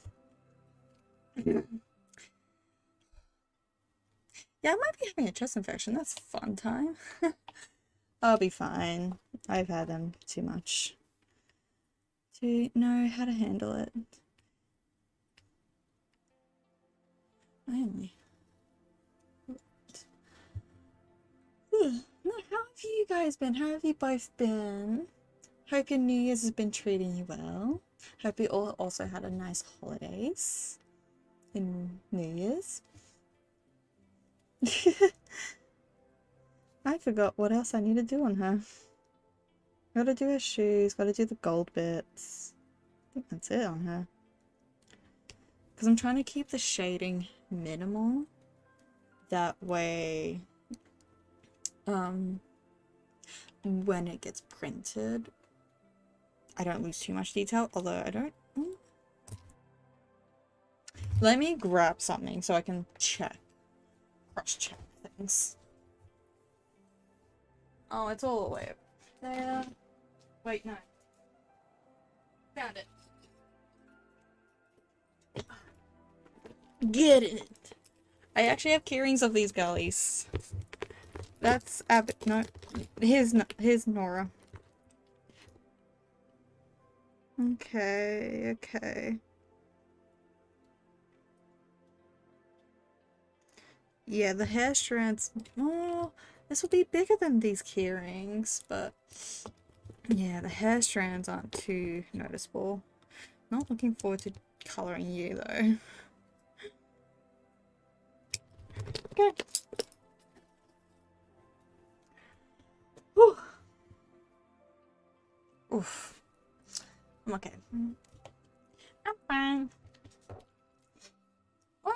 S1: Yeah, I might be having a chest infection. That's fun time. I'll be fine. I've had them too much to know how to handle it. Finally. How have you guys been? How have you both been? Hope your New Year's has been treating you well. Hope you all also had a nice holidays in New Year's. I forgot what else I need to do on her. Gotta do her shoes, gotta do the gold bits. I think that's it on her. Because I'm trying to keep the shading minimal. That way, when it gets printed, I don't lose too much detail, although I don't. Let me grab something so I can check, cross-check things. Oh, it's all the way up there. Wait, no. Found it. Get it. I actually have keyrings of these bellies. That's Abbott. No, here's Nora. Okay, okay. Yeah, the hair strands. Oh, this will be bigger than these keyrings, but yeah, the hair strands aren't too noticeable. Not looking forward to coloring you though. Okay. Whew. Oof. I'm okay. I'm fine. Oh,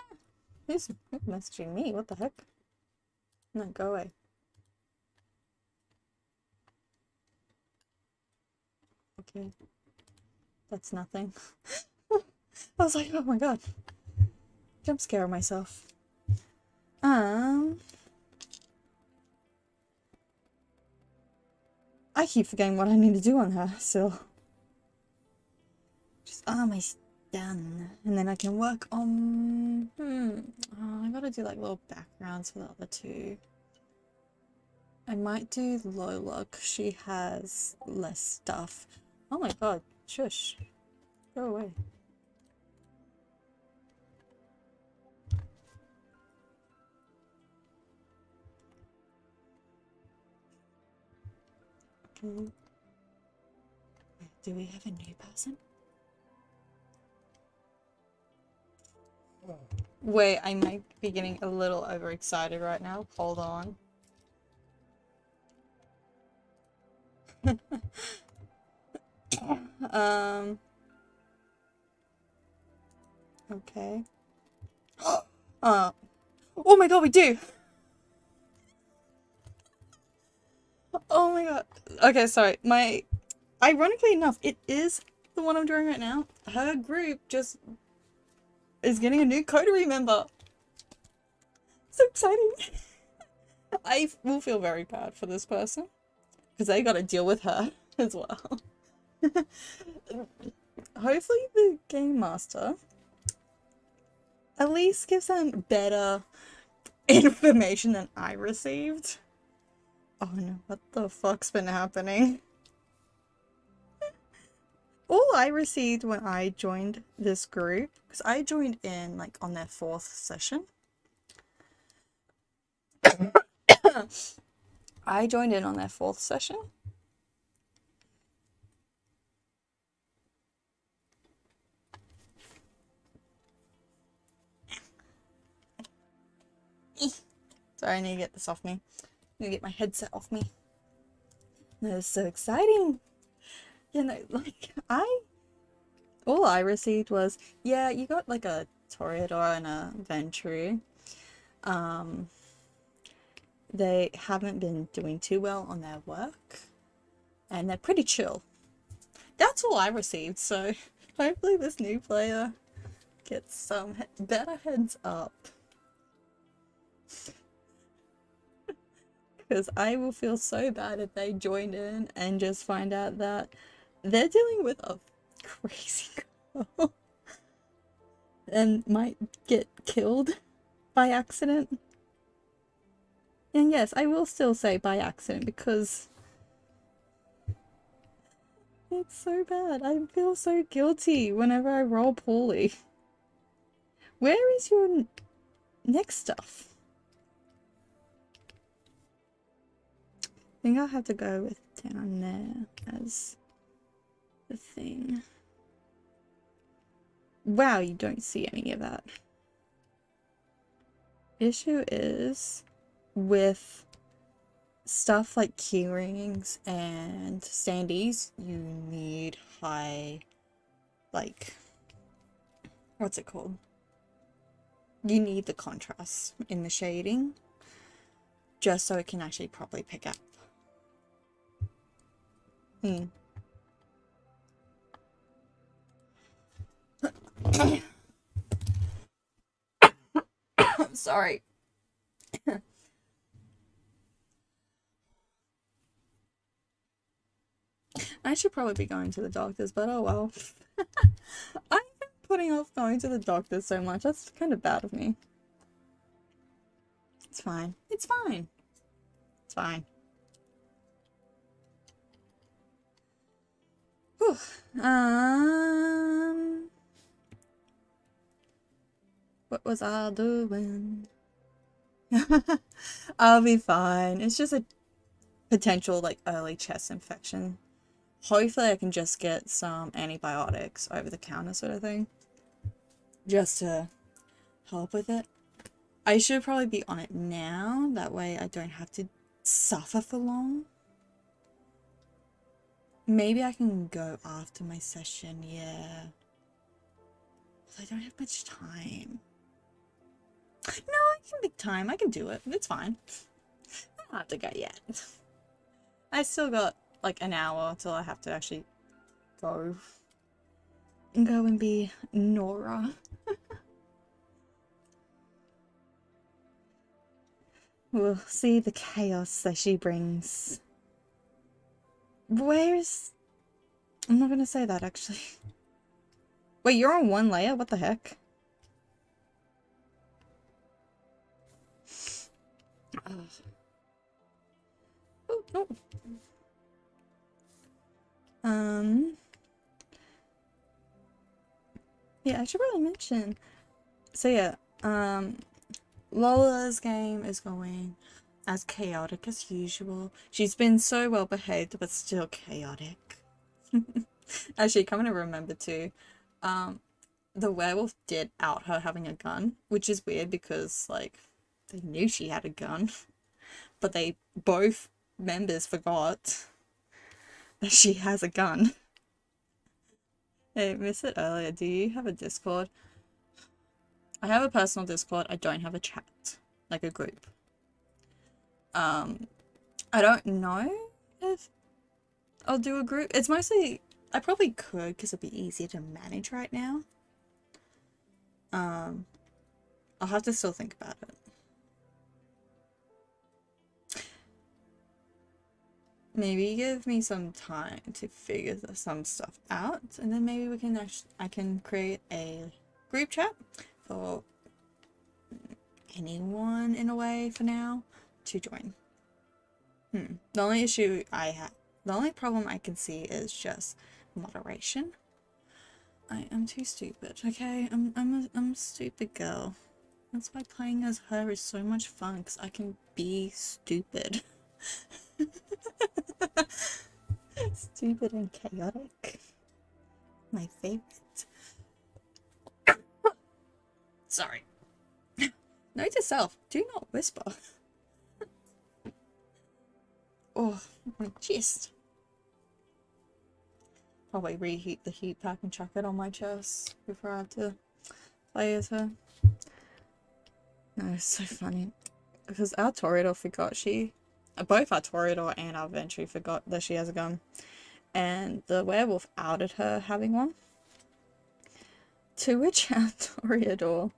S1: who's messaging me? What the heck? No, go away. Okay. That's nothing. I was like, oh my god. Jump scare myself. I keep forgetting what I need to do on her, so. Just my done. And then I can work on... Oh, I gotta do like little backgrounds for the other two. I might do Lola, because she has less stuff. Oh my god, shush. Go away. Okay. Do we have a new person? Wait, I might be getting a little overexcited right now. Hold on. Okay. Oh my god, we do! Oh my god. Okay, sorry. Ironically enough, it is the one I'm doing right now. Her group just is getting a new coterie member. So exciting. I will feel very bad for this person because they gotta deal with her as well. Hopefully the game master at least gives them better information than I received. Oh no, what the fuck's been happening? All I received when I joined this group, because I joined in like on their 4th session. I joined in on their 4th session. Sorry, I need to get this off me. I need to get my headset off me. That is so exciting. You know, like, all I received was, yeah, you got like a Toreador and a Ventru. They haven't been doing too well on their work. And they're pretty chill. That's all I received, so hopefully this new player gets some better heads up. Because I will feel so bad if they join in and just find out that they're dealing with a crazy girl and might get killed by accident. And yes, I will still say by accident because it's so bad. I feel so guilty whenever I roll poorly. Where is your next stuff? I think I'll have to go with down there as the thing. Wow, you don't see any of that. Issue is with stuff like keyrings and standees, you need high, like, what's it called? You need the contrast in the shading just so it can actually properly pick up. Sorry. I should probably be going to the doctors, but oh well. I've been putting off going to the doctor so much. That's kind of bad of me. It's fine. It's fine. It's fine. Whew. What was I doing? I'll be fine. It's just a potential like early chest infection. Hopefully I can just get some antibiotics over the counter sort of thing. Just to help with it. I should probably be on it now. That way I don't have to suffer for long. Maybe I can go after my session, yeah. I don't have much time. No, I can make time. I can do it. It's fine. I don't have to go yet. I still got like an hour till I have to actually go. And go and be Nora. We'll see the chaos that she brings. Where's... I'm not gonna say that, actually. Wait, you're on one layer? What the heck? Oh, no. Yeah, I should probably mention. So yeah, Lola's game is going as chaotic as usual. She's been so well behaved, but still chaotic. Actually, coming to remember too, the werewolf did out her having a gun, which is weird because, like, they knew she had a gun, but they both members forgot that she has a gun. Hey, missed it earlier. Do you have a Discord? I have a personal Discord. I don't have a chat, like a group. I don't know if I'll do a group. It's mostly, I probably could because it'd be easier to manage right now. I'll have to still think about it. Maybe give me some time to figure some stuff out, and then maybe we can I can create a group chat for anyone in a way for now to join. The only issue I have, the only problem I can see is just moderation. I am too stupid, okay? I'm a stupid girl. That's why playing as her is so much fun, because I can be stupid. Stupid and chaotic. My favorite. Sorry. Note to self, do not whisper. Oh, my chest. Probably reheat the heat pack and chuck it on my chest before I have to play as her. No, it's so funny. Because our Toreador forgot both our Toreador and our Ventry forgot that she has a gun. And the werewolf outed her having one. To which our Toreador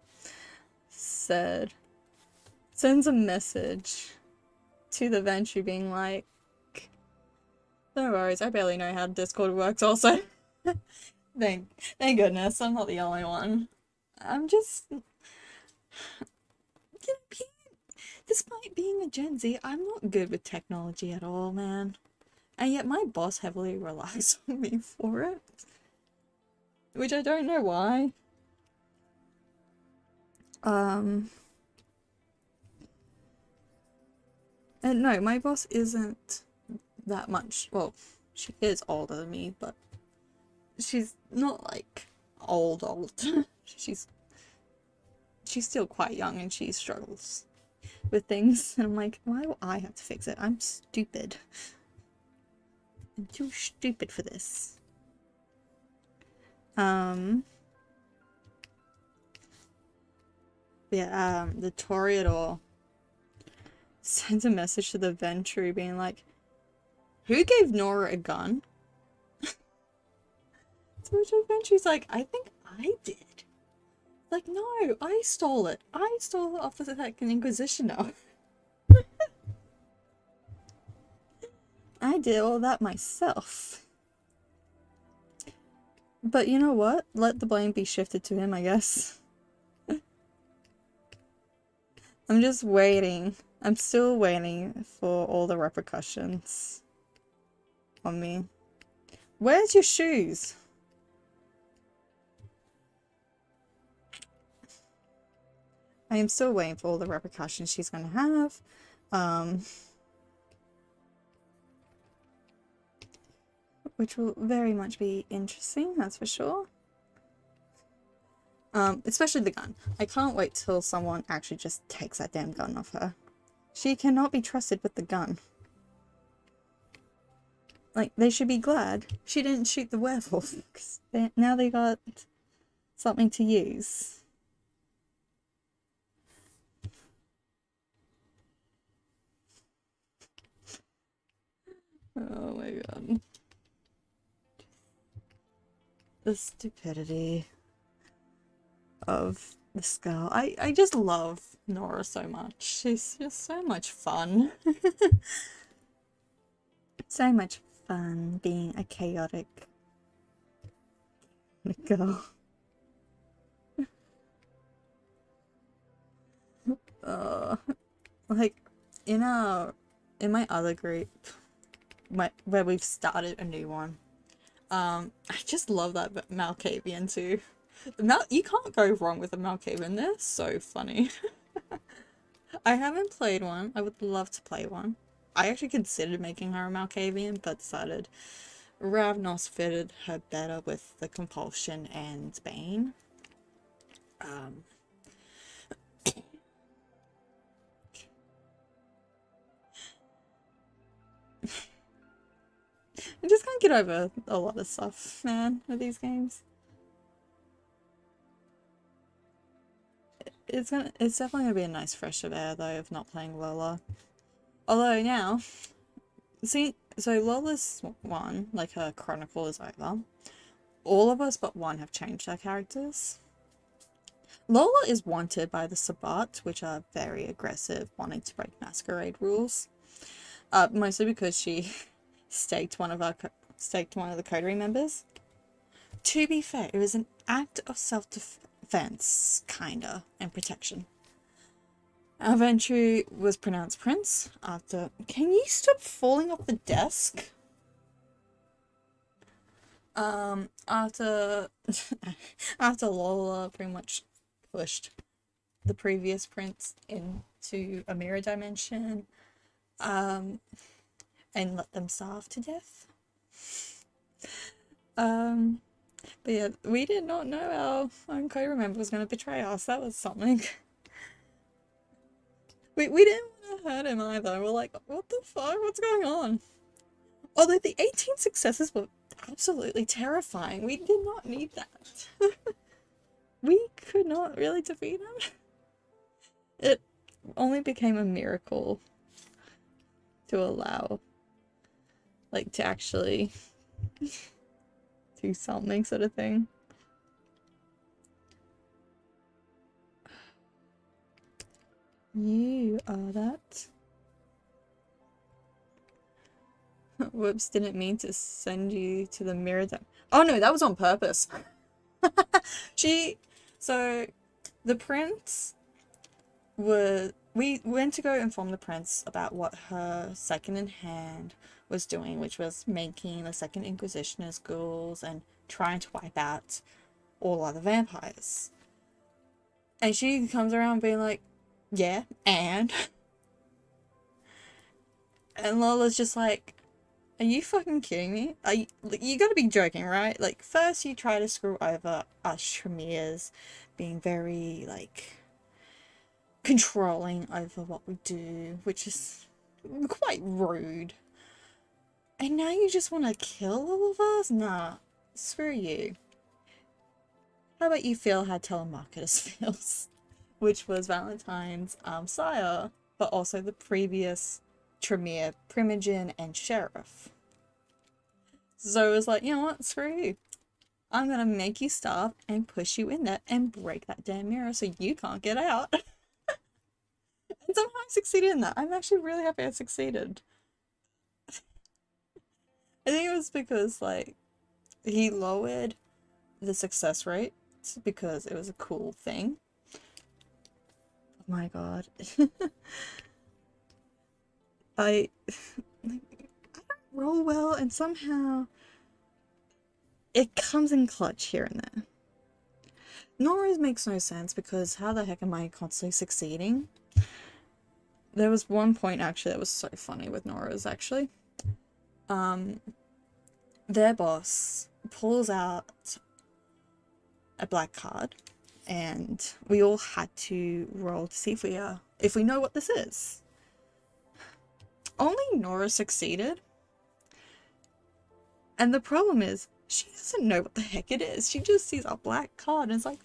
S1: sends a message to the Ventry being like, no worries, I barely know how Discord works also. Thank goodness, I'm not the only one. I'm just... Despite being a Gen Z, I'm not good with technology at all, man. And yet my boss heavily relies on me for it. Which I don't know why. And no, my boss isn't that much, well, she is older than me, but she's not like old. She's still quite young and she struggles with things, and I'm like, why do I have to fix it? I'm stupid. I'm too stupid for this. Yeah, the Toreador sends a message to the Ventry being like, who gave Nora a gun? So the Ventry's like, I think I did. Like, no, I stole it. I stole it off the second Inquisitioner. I did all that myself. But you know what? Let the blame be shifted to him, I guess. I'm just waiting. I'm still waiting for all the repercussions on me. Where's your shoes? I am still waiting for all the repercussions she's going to have. Which will very much be interesting, that's for sure. Especially the gun. I can't wait till someone actually just takes that damn gun off her. She cannot be trusted with the gun. Like, they should be glad she didn't shoot the werewolf, because now they got something to use. Oh my god. The stupidity of this girl. I just love Nora so much. She's just so much fun. So much fun being a chaotic girl. Like in my other group, where we've started a new one, I just love that Malkavian too. You can't go wrong with a Malkavian. They're so funny. I haven't played one. I would love to play one. I actually considered making her a Malkavian, but decided Ravnos fitted her better with the Compulsion and Bane. I just can't get over a lot of stuff, man, with these games. It's definitely gonna be a nice fresh of air though of not playing Lola. Although now, see, so Lola's one, like her chronicle is over. All of us but one have changed our characters. Lola is wanted by the Sabbat, which are very aggressive, wanting to break masquerade rules. Mostly because she staked one of the coterie members. To be fair, it was an act of self-defense, kinda, and protection. Aventry was pronounced prince after... Can you stop falling off the desk? After Lola pretty much pushed the previous prince into a mirror dimension, and let them starve to death. But yeah, we did not know our own co-member was going to betray us. That was something. We didn't want to hurt him either. We're like, what the fuck? What's going on? Although the 18 successes were absolutely terrifying. We did not need that. We could not really defeat him. It only became a miracle to allow, like, to actually do something sort of thing. You are that. Whoops, didn't mean to send you to the mirror. Oh no, that was on purpose. So the prince we went to go inform the prince about what her second in hand was doing, which was making the Second Inquisition as ghouls and trying to wipe out all other vampires. And she comes around being like, yeah, and Lola's just like, are you fucking kidding me? You gotta be joking, right? Like, first you try to screw over us Tremiers, being very, like, controlling over what we do, which is quite rude. And now you just want to kill all of us? Nah, screw you. How about you feel how telemarketers feels? Which was Valentine's sire, but also the previous Tremere, Primogen, and Sheriff. So it was like, you know what, screw you. I'm gonna make you stop and push you in there and break that damn mirror so you can't get out. And somehow I succeeded in that. I'm actually really happy I succeeded. I think it was because, like, he lowered the success rate because it was a cool thing. Oh my god. I don't roll well, and somehow it comes in clutch here and there. Nora's makes no sense because how the heck am I constantly succeeding? There was one point actually that was so funny with Nora's actually. Their boss pulls out a black card and we all had to roll to see if we know what this is. Only Nora succeeded. And the problem is, she doesn't know what the heck it is. She just sees a black card and is like,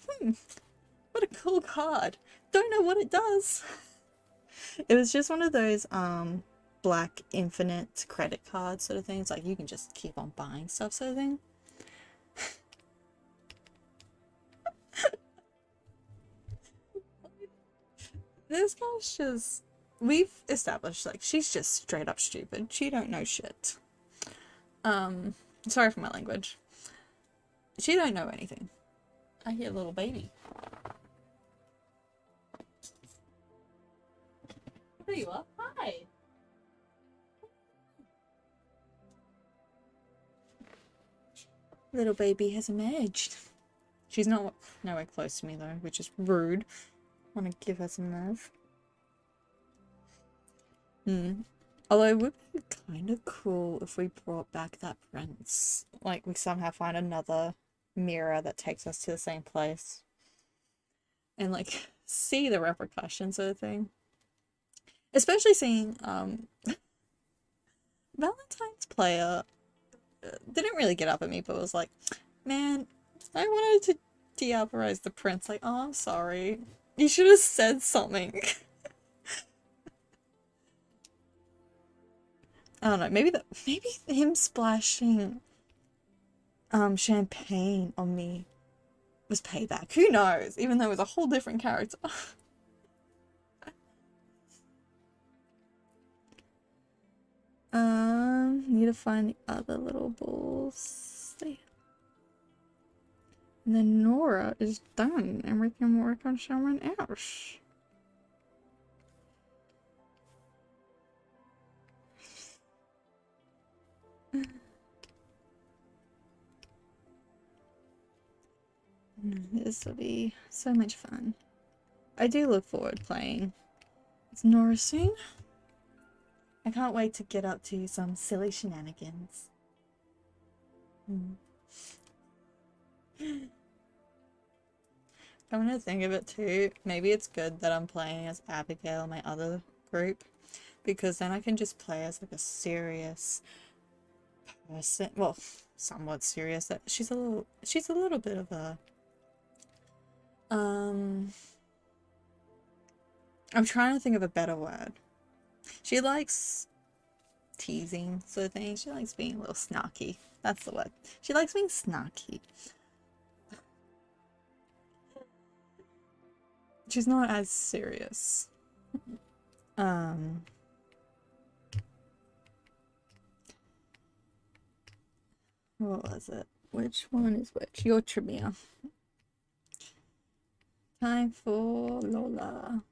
S1: what a cool card. Don't know what it does. It was just one of those black infinite credit card sort of things. Like you can just keep on buying stuff sort of thing. This girl's just... We've established, like, she's just straight up stupid. She don't know shit. Sorry for my language. She don't know anything. I hear a little baby. There you are. Hi. Little baby has emerged. She's not nowhere close to me though, which is rude. I want to give her some love. Although it would be kind of cool if we brought back that prince. Like we somehow find another mirror that takes us to the same place. And like see the repercussions of the thing. Especially seeing Valentine's player didn't really get up at me, but was like, man, I wanted to de-alberize the prince. Like, oh, I'm sorry. You should have said something. I don't know, maybe him splashing champagne on me was payback. Who knows? Even though it was a whole different character. Need to find the other little balls. And then Nora is done, and we can work on someone else. This will be so much fun. I do look forward to playing with Nora soon. I can't wait to get up to some silly shenanigans. Come to think of it too, maybe it's good that I'm playing as Abigail in my other group, because then I can just play as like a serious person. Well, somewhat serious. That she's a little bit of a I'm trying to think of a better word. She likes teasing sort of thing. She likes being a little snarky. That's the word. She likes being snarky. She's not as serious. What was it? Which one is which? Your trivia. Time for Lola.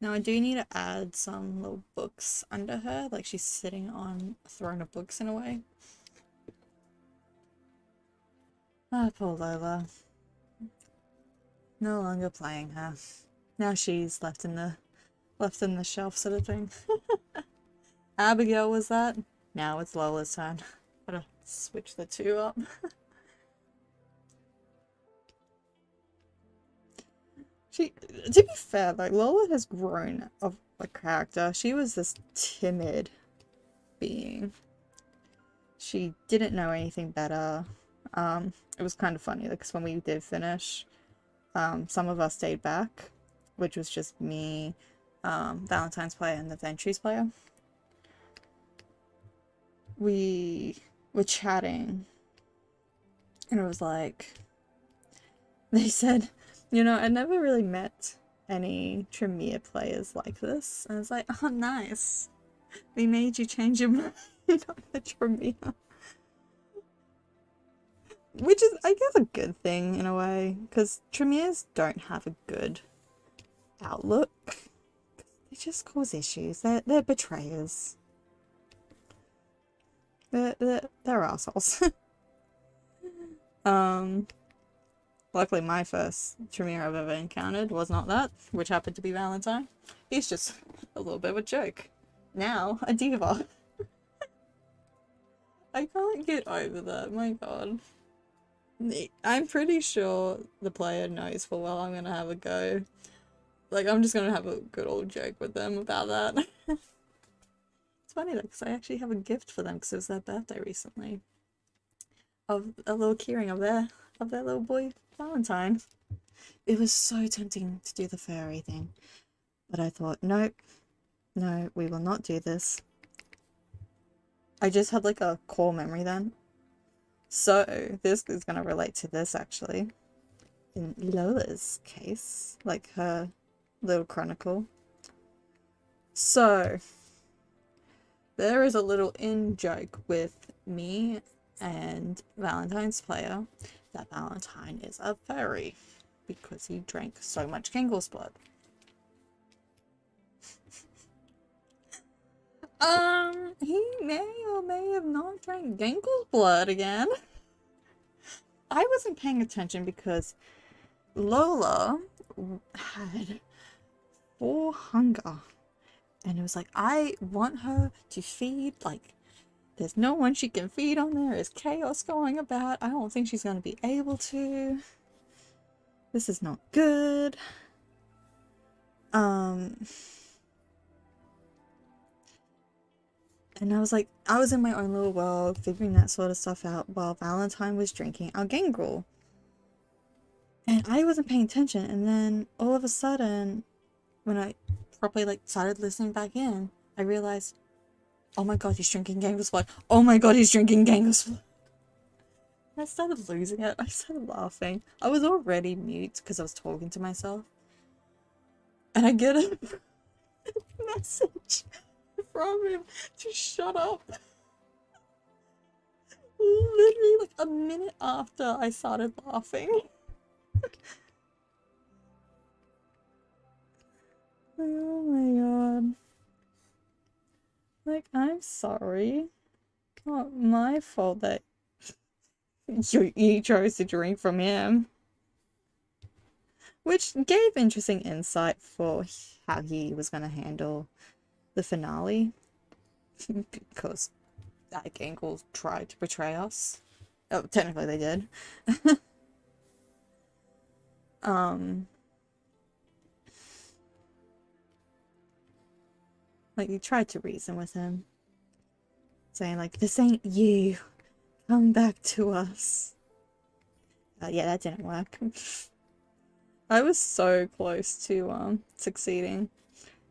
S1: Now I do need to add some little books under her, like she's sitting on a throne of books in a way. Ah, poor Lola. No longer playing her. Now she's left in the shelf sort of thing. Abigail was that. Now it's Lola's turn. Gotta switch the two up. To be fair, like, Lola has grown of a character. She was this timid being. She didn't know anything better. It was kind of funny, because when we did finish, some of us stayed back, which was just me, Valentine's player, and the Ventures player. We were chatting, and it was like, they said, you know, I never really met any Tremere players like this. And I was like, oh, nice. We made you change your mind on the Tremere. Which is, I guess, a good thing in a way, because Tremors don't have a good outlook. They just cause issues. They're betrayers. They're assholes. Luckily my first Tremere I've ever encountered was not that, which happened to be Valentine. He's just a little bit of a joke. Now, a diva. I can't get over that, my god. I'm pretty sure the player knows full well I'm gonna have a go. Like, I'm just gonna have a good old joke with them about that. It's funny though, because I actually have a gift for them because it was their birthday recently. Of a little keyring of their little boy Valentine. It was so tempting to do the furry thing, but I thought, nope, no, we will not do this. I just had like a core memory then. So this is gonna relate to this actually. In Lola's case, like her little chronicle. So there is a little in-joke with me and Valentine's player that Valentine is a furry because he drank so much Kangol's blood. He may or may have not drank Gangle's blood again. I wasn't paying attention because Lola had 4 hunger. And it was like, I want her to feed, like, there's no one she can feed on there. There's chaos going about. I don't think she's going to be able to. This is not good. And I was like, I was in my own little world, figuring that sort of stuff out while Valentine was drinking our gangrel. And I wasn't paying attention, and then all of a sudden, when I properly like started listening back in, I realized, oh my god, he's drinking Gangle's blood. Oh my god, he's drinking Gangle's blood. And I started losing it. I started laughing. I was already mute because I was talking to myself. And I get a message from him to shut up. Literally like a minute after I started laughing. Oh my god. Like, I'm sorry. Not my fault that you chose to drink from him. Which gave interesting insight for how he was going to handle the finale. Because that Gangle tried to betray us. Oh, technically they did. Like, you tried to reason with him. Saying, like, this ain't you. Come back to us. Yeah, that didn't work. I was so close to, succeeding.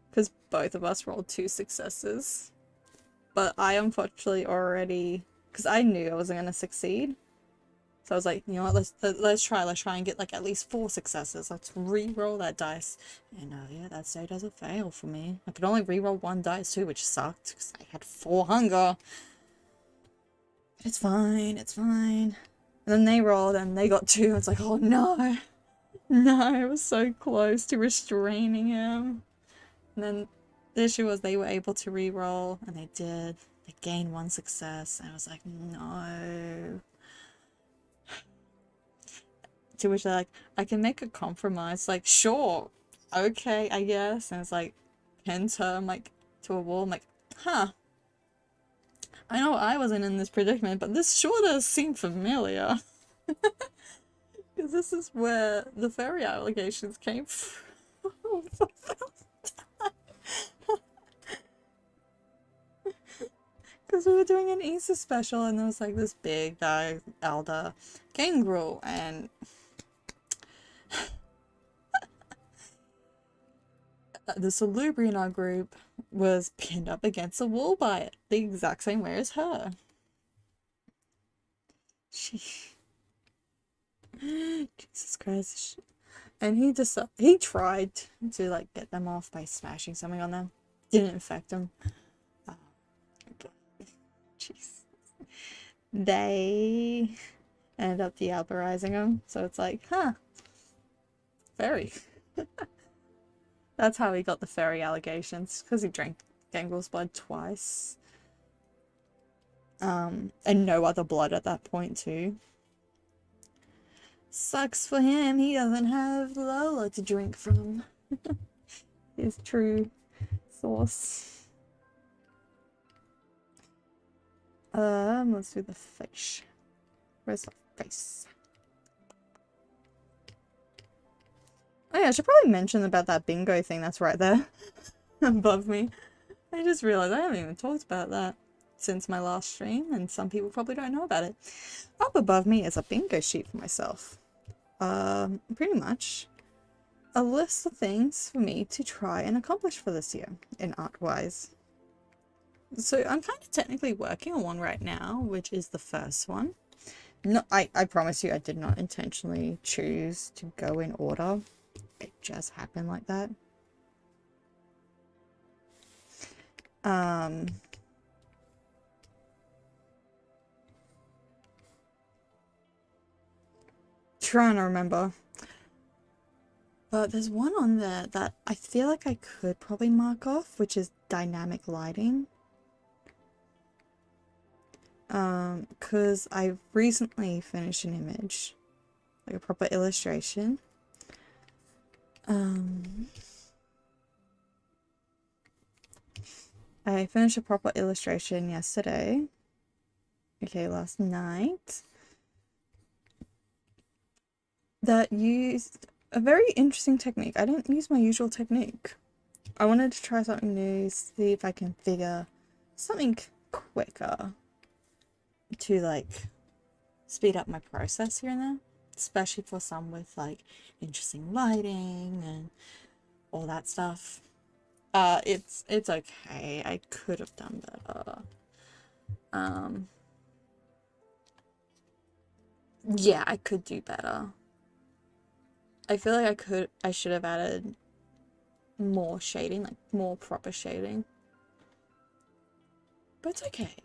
S1: Because both of us rolled 2 successes. But I unfortunately already... Because I knew I wasn't going to succeed. So I was like, you know what, let's try and get like at least 4 successes. Let's re-roll that dice. And yeah, that save does a fail for me. I could only re-roll 1 dice too, which sucked because I had 4 hunger. But it's fine, it's fine. And then they rolled and they got 2. It's like, oh no. No, I was so close to restraining him. And then the issue was they were able to re-roll, and they did. They gained 1 success. And I was like, no. To which they're like, I can make a compromise. Like, sure, okay, I guess. And it's like, pins her, I'm like, to a wall. I'm like, huh. I know I wasn't in this predicament, but this sure does seem familiar. Because this is where the fairy allegations came from. Because we were doing an Easter special, and there was like this big guy, elder gangrel, and the Salubri in our group was pinned up against the wall by it, the exact same way as her. Jesus Christ. And he tried to like get them off by smashing something on them. Didn't infect them. Jeez. They ended up dealberizing him. So it's like, huh, fairy. That's how he got the fairy allegations, because he drank Gangle's blood twice. And no other blood at that point too. Sucks for him, he doesn't have Lola to drink from. His true source. Let's do the face. Where's the face? Oh yeah, I should probably mention about that bingo thing that's right there above me. I just realized I haven't even talked about that since my last stream, and some people probably don't know about it. Up above me is a bingo sheet for myself. Pretty much a list of things for me to try and accomplish for this year in art-wise. So I'm kind of technically working on one right now, which is the first one. No, I promise you I did not intentionally choose to go in order. It just happened like that. Trying to remember. But there's one on there that I feel like I could probably mark off, which is dynamic lighting. Because I recently finished an image, like a proper illustration. I finished a proper illustration yesterday. Okay, last night. That used a very interesting technique. I didn't use my usual technique. I wanted to try something new, see if I can figure something quicker to like speed up my process here and there, especially for some with like interesting lighting and all that stuff. It's okay. I could have done better. Yeah, I could do better. I feel like I should have added more shading, like more proper shading. But it's okay.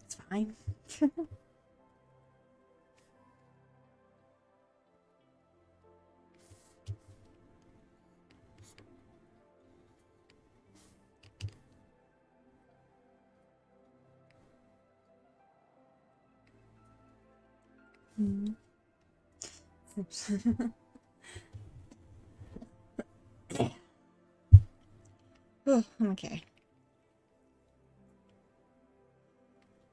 S1: It's fine. Oops. Oh, I'm okay.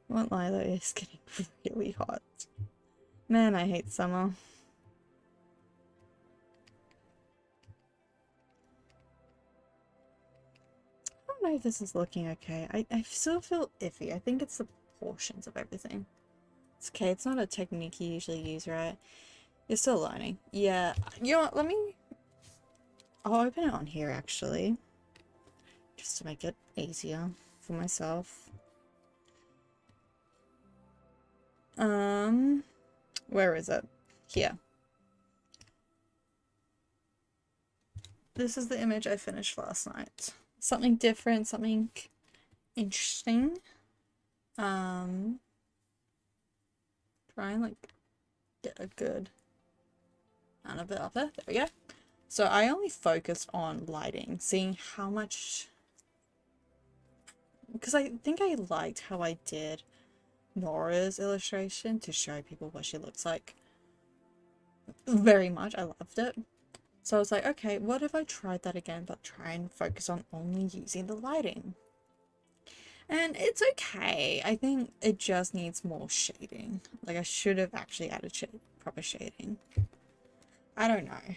S1: Won't lie though, it's getting really hot. Man, I hate summer. I don't know if this is looking okay. I still feel iffy. I think it's the proportions of everything. It's okay, it's not a technique you usually use, right? You're still learning. Yeah, you know what, I'll open it on here actually. Just to make it easier for myself. Where is it? Here. This is the image I finished last night. Something different, something interesting. Try and like get a good amount of it up there. There we go. So I only focused on lighting, seeing how much, because I think I liked how I did Nora's illustration to show people what she looks like very much. I loved it. So I was like, okay, what if I tried that again, but try and focus on only using the lighting? And it's okay. I think it just needs more shading. Like I should have actually added proper shading. I don't know.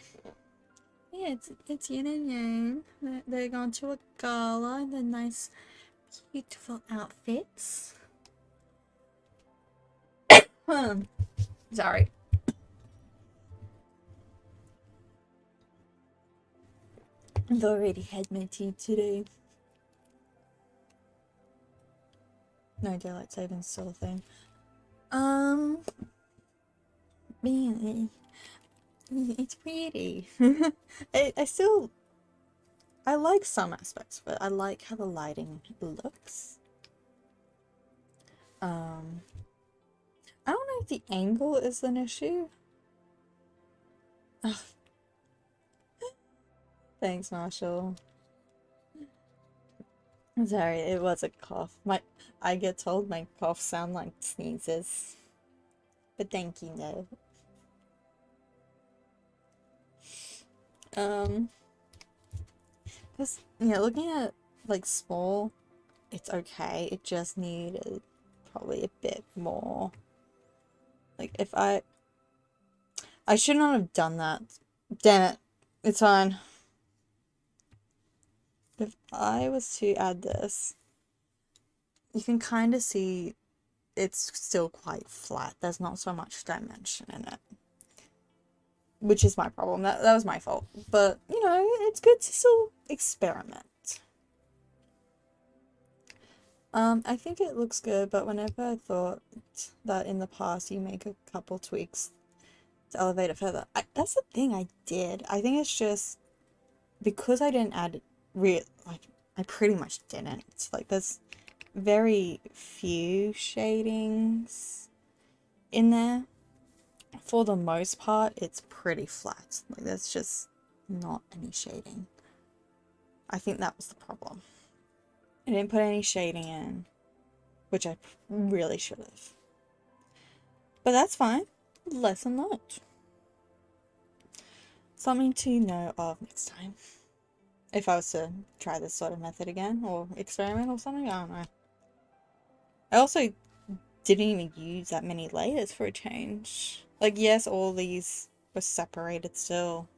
S1: Yeah, it's yin and yang. They're going to a gala in the nice, beautiful outfits. Sorry. I've already had my tea today. No, daylight savings still a thing. Man, it's pretty. I like some aspects of it. I like how the lighting looks. I don't know if the angle is an issue. Thanks, Marshall. Sorry, it was a cough. I get told my coughs sound like sneezes. But thank you, no. Because, yeah, looking at, like, small, it's okay. It just needed probably a bit more. Like, if I should not have done that. Damn it. It's fine. If I was to add this, you can kind of see it's still quite flat. There's not so much dimension in it. Which is my problem. That was my fault. But, you know, it's good to still experiment. I think it looks good, but whenever I thought that in the past you make a couple tweaks to elevate it further, that's the thing I did. I think it's just because I didn't add I pretty much didn't. It's like there's very few shadings in there. For the most part, it's pretty flat. Like there's just not any shading. I think that was the problem. I didn't put any shading in, which I really should have. But that's fine. Lesson learned. Something to know of next time. If I was to try this sort of method again, or experiment or something, I don't know. I also didn't even use that many layers for a change. Like, yes, all these were separated still.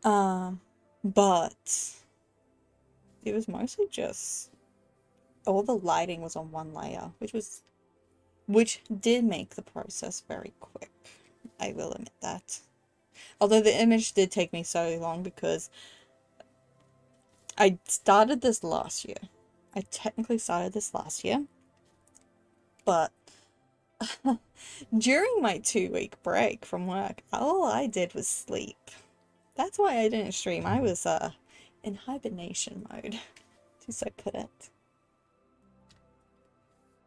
S1: But it was mostly just all the lighting was on one layer, which did make the process very quick. I will admit that. Although the image did take me so long because I started this last year. I technically started this last year, but during my 2-week break from work, all I did was sleep. That's why I didn't stream. I was in hibernation mode, to so put it.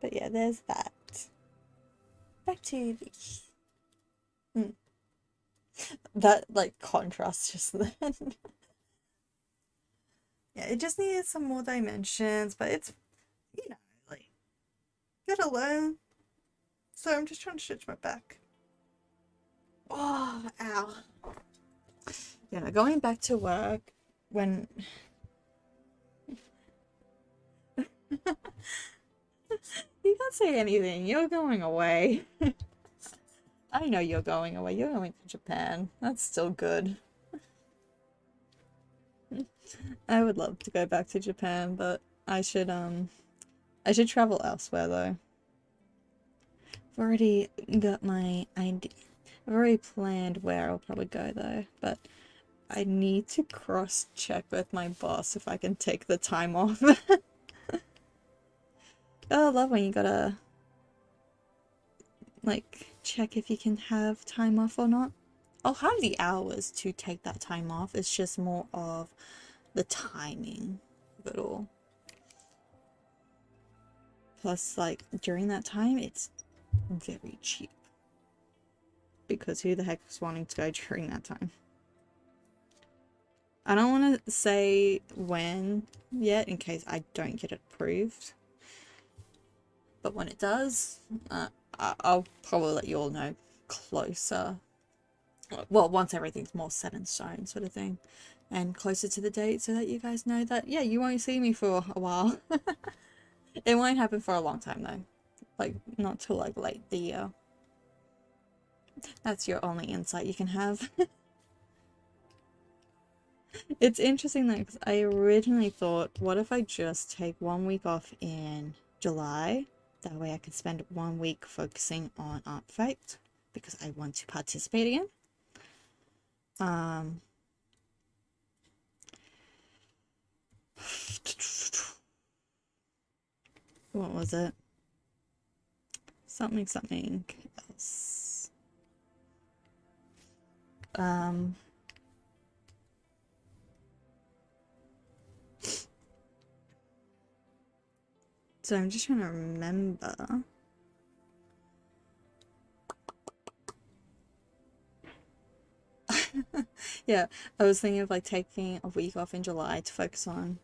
S1: But yeah, there's that. Back to the that like contrast just then. Yeah, it just needed some more dimensions, but it's, you know, like, gotta learn. So I'm just trying to stretch my back. Oh, ow. Yeah, going back to work when you can't say anything. You're going away. I know you're going away. You're going to Japan. That's still good. I would love to go back to Japan, but I should travel elsewhere though. I've already got my idea. I've already planned where I'll probably go though, but I need to cross-check with my boss if I can take the time off. Oh, I love when you gotta like check if you can have time off or not. I'll have the hours to take that time off. It's just more of the timing of it all. Plus, like, during that time, it's very cheap. Because who the heck is wanting to go during that time? I don't want to say when yet, in case I don't get it approved. But when it does, I'll probably let you all know closer. Well, once everything's more set in stone, sort of thing. And closer to the date, so that you guys know that, yeah, you won't see me for a while. It won't happen for a long time, though. Like, not till, like, late the year. That's your only insight you can have. It's interesting, though, because I originally thought, what if I just take 1 week off in July? That way I can spend 1 week focusing on Art Fight, because I want to participate again. What was it? Something else. So I'm just trying to remember. Yeah, I was thinking of like taking a week off in July to focus on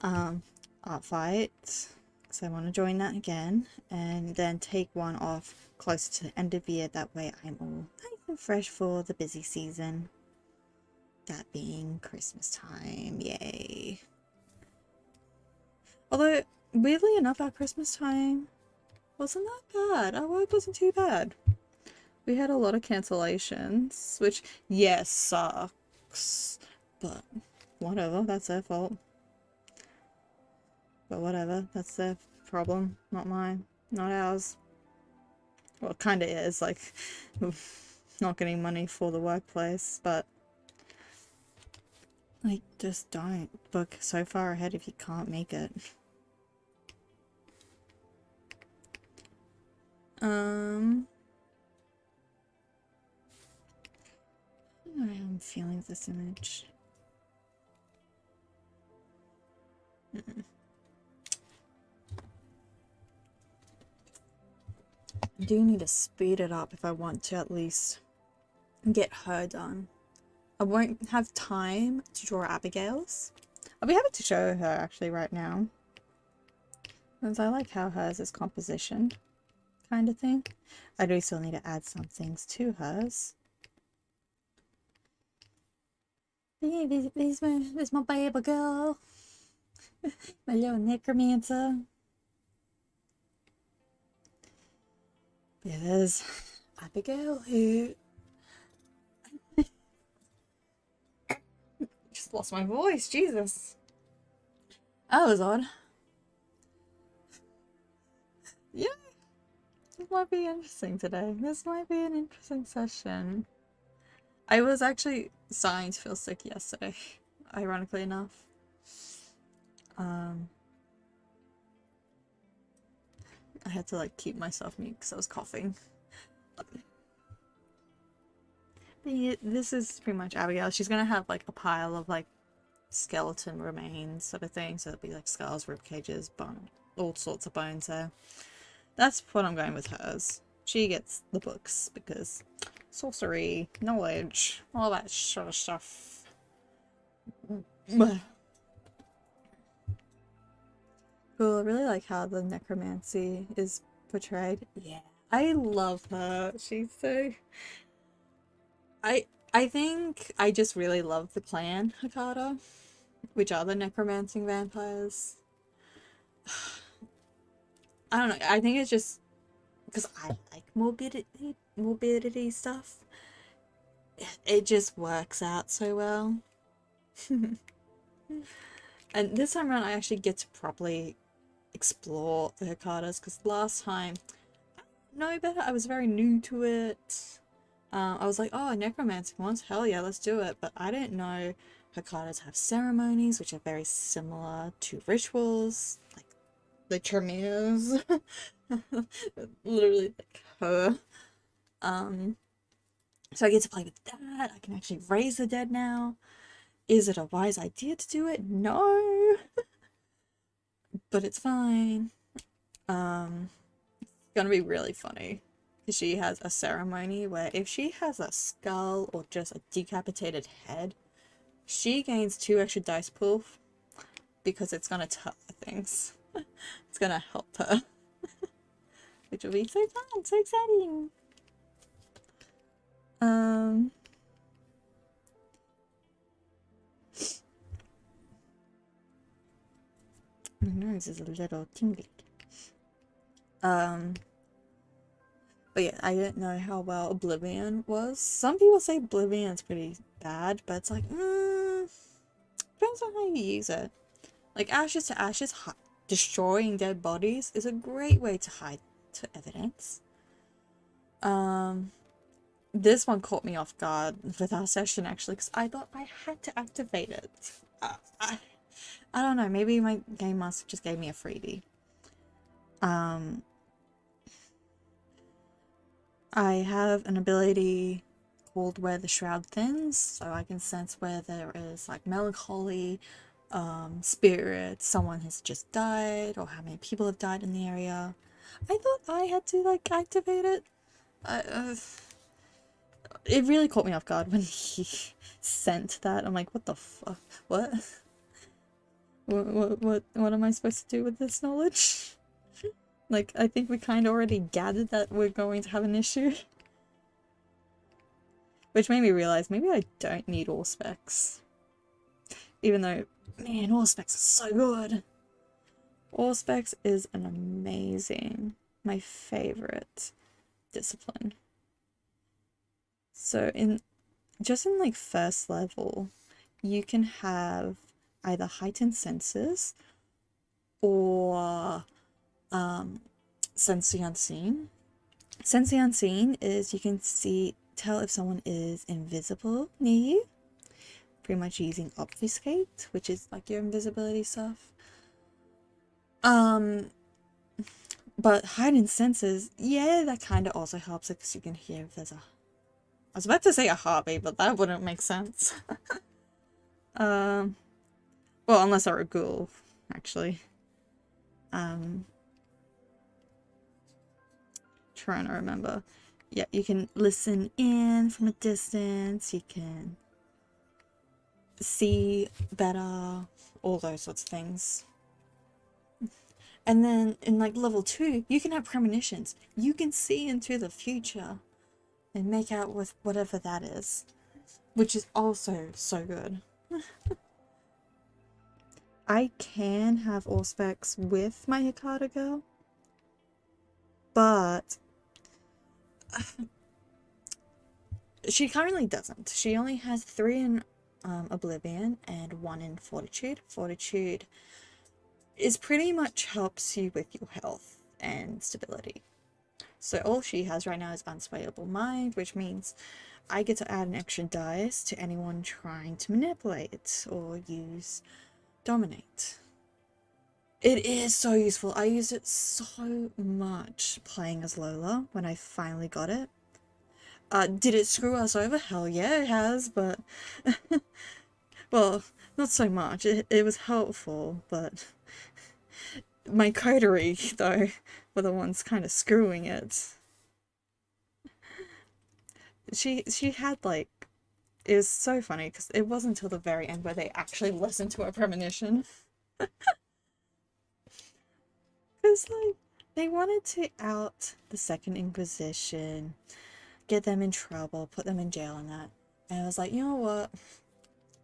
S1: art fights, because I want to join that again, and then take one off closer to the end of the year. That way I'm all nice and fresh for the busy season. That being Christmas time, yay. Although, weirdly enough, our Christmas time wasn't that bad. Our work wasn't too bad. We had a lot of cancellations, which, yes, sucks. But whatever, that's their fault. But whatever, that's their problem, not mine, not ours. Well, it kinda is, like, not getting money for the workplace, but like, just don't book so far ahead if you can't make it. I'm feeling this image. I do need to speed it up if I want to at least get her done. I won't have time to draw Abigail's. I'll be happy to show her actually right now, because I like how hers is compositioned, kind of thing. I do still need to add some things to hers. But yeah, this is my baby girl. My little necromancer. Yeah, there's Abigail who... just lost my voice, Jesus. That was odd. Yeah. This might be interesting today. This might be an interesting session. I was actually starting to feel sick yesterday, ironically enough. I had to like keep myself mute because I was coughing. But yeah, this is pretty much Abigail. She's gonna have like a pile of like skeleton remains sort of thing, so it'll be like skulls, rib cages, bone, all sorts of bones there. That's what I'm going with hers. She gets the books because sorcery, knowledge, all that sort of stuff. Cool, I really like how the necromancy is portrayed. Yeah, I love her. She's so... I think I just really love the clan Hakata, which are the necromancing vampires. I don't know, I think it's just because I like morbidity stuff. It just works out so well. And this time around I actually get to properly explore the Hakatas, because last time I didn't know better. I was very new to it. I was like, oh, necromancy once, hell yeah, let's do it. But I didn't know Hakatas have ceremonies which are very similar to rituals, like the Tremors. Literally like her. So I get to play with that. I can actually raise the dead now. Is it a wise idea to do it? No. But it's fine. It's gonna be really funny. She has a ceremony where if she has a skull or just a decapitated head, she gains 2 extra dice pool because it's gonna tell her things. It's gonna help her. Which will be so fun, so exciting. My nose is a little tingly. But yeah, I didn't know how well Oblivion was. Some people say Oblivion's pretty bad, but it's like, depends on how you use it. Like, Ashes to Ashes, destroying dead bodies is a great way to hide to evidence. This one caught me off guard with our session, actually, because I thought I had to activate it. I don't know, maybe my game master just gave me a freebie. I have an ability called Where the Shroud Thins, so I can sense where there is like melancholy spirits, someone has just died, or how many people have died in the area. I thought I had to like activate it. It really caught me off guard when he sent that. I'm like, what the fuck? What? What am I supposed to do with this knowledge? Like, I think we kind of already gathered that we're going to have an issue. Which made me realize maybe I don't need all specs. Even though, man, all specs are so good. All specs is an amazing, my favorite discipline. So just in like first level, you can have either heightened senses or sense the unseen. Sense the unseen is you can tell if someone is invisible near you, pretty much using obfuscate, which is like your invisibility stuff. But heightened senses, yeah, that kind of also helps because you can hear if there's a... I was about to say a heartbeat, but that wouldn't make sense. Well, unless they're a ghoul, actually. Trying to remember. Yeah, you can listen in from a distance, you can see better, all those sorts of things. And then in like level 2, you can have premonitions. You can see into the future and make out with whatever that is, which is also so good. I can have all specs with my Hikata girl, but she currently doesn't. She only has 3 in Oblivion and 1 in Fortitude. Fortitude is pretty much helps you with your health and stability. So all she has right now is Unswayable Mind, which means I get to add an extra dice to anyone trying to manipulate or use Dominate. It is so useful. I used it so much playing as Lola when I finally got it. Did it screw us over? Hell yeah, it has, but... well, not so much. It was helpful, but... my coterie, though, were the ones kind of screwing it. She had, like... It was so funny, because it wasn't until the very end where they actually listened to her premonition. Because, like, they wanted to out the Second Inquisition, get them in trouble, put them in jail and that. And I was like, you know what?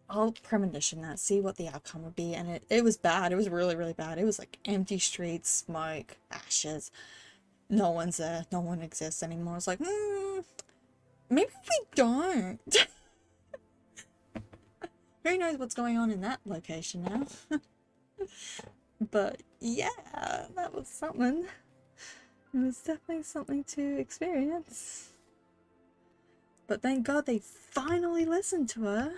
S1: I'll premonition that, see what the outcome would be. And it was bad. It was really, really bad. It was like empty streets, smoke, ashes. No one's there. No one exists anymore. I was like, maybe we don't. Who knows what's going on in that location now? But yeah, that was something. It was definitely something to experience. But thank God they finally listened to her.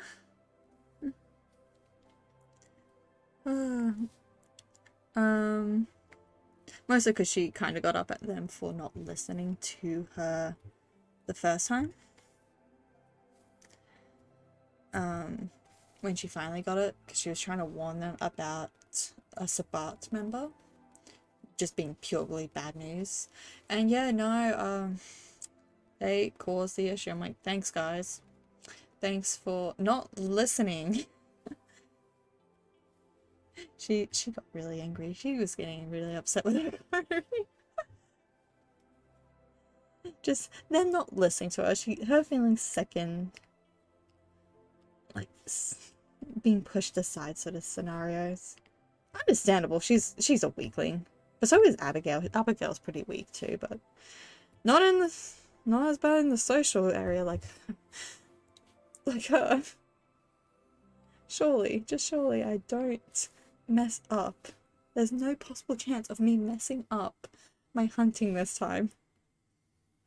S1: Mostly because she kind of got up at them for not listening to her the first time. When she finally got it, because she was trying to warn them about a Sabbat member just being purely bad news. And yeah, no, they caused the issue. I'm like, thanks guys. Thanks for not listening. She got really angry. She was getting really upset with her. Just them not listening to her. Her feeling second, like being pushed aside sort of scenarios. Understandable. She's a weakling, but so is Abigail. Abigail's pretty weak too, but not as bad in the social area like her. Surely, just surely, I don't mess up. There's no possible chance of me messing up my hunting this time.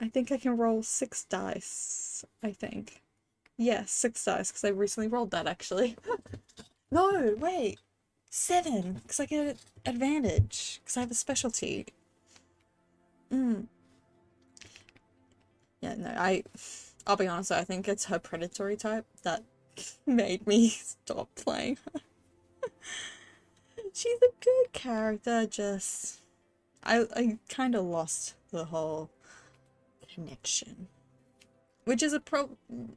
S1: I think I can roll 6 dice, I think. Yes, 6 dice, because I recently rolled that, actually. No, wait. 7, because I get an advantage, because I have a specialty. Yeah, no, I'll be honest, I think it's her predatory type that made me stop playing her. She's a good character, just I kind of lost the whole connection, which is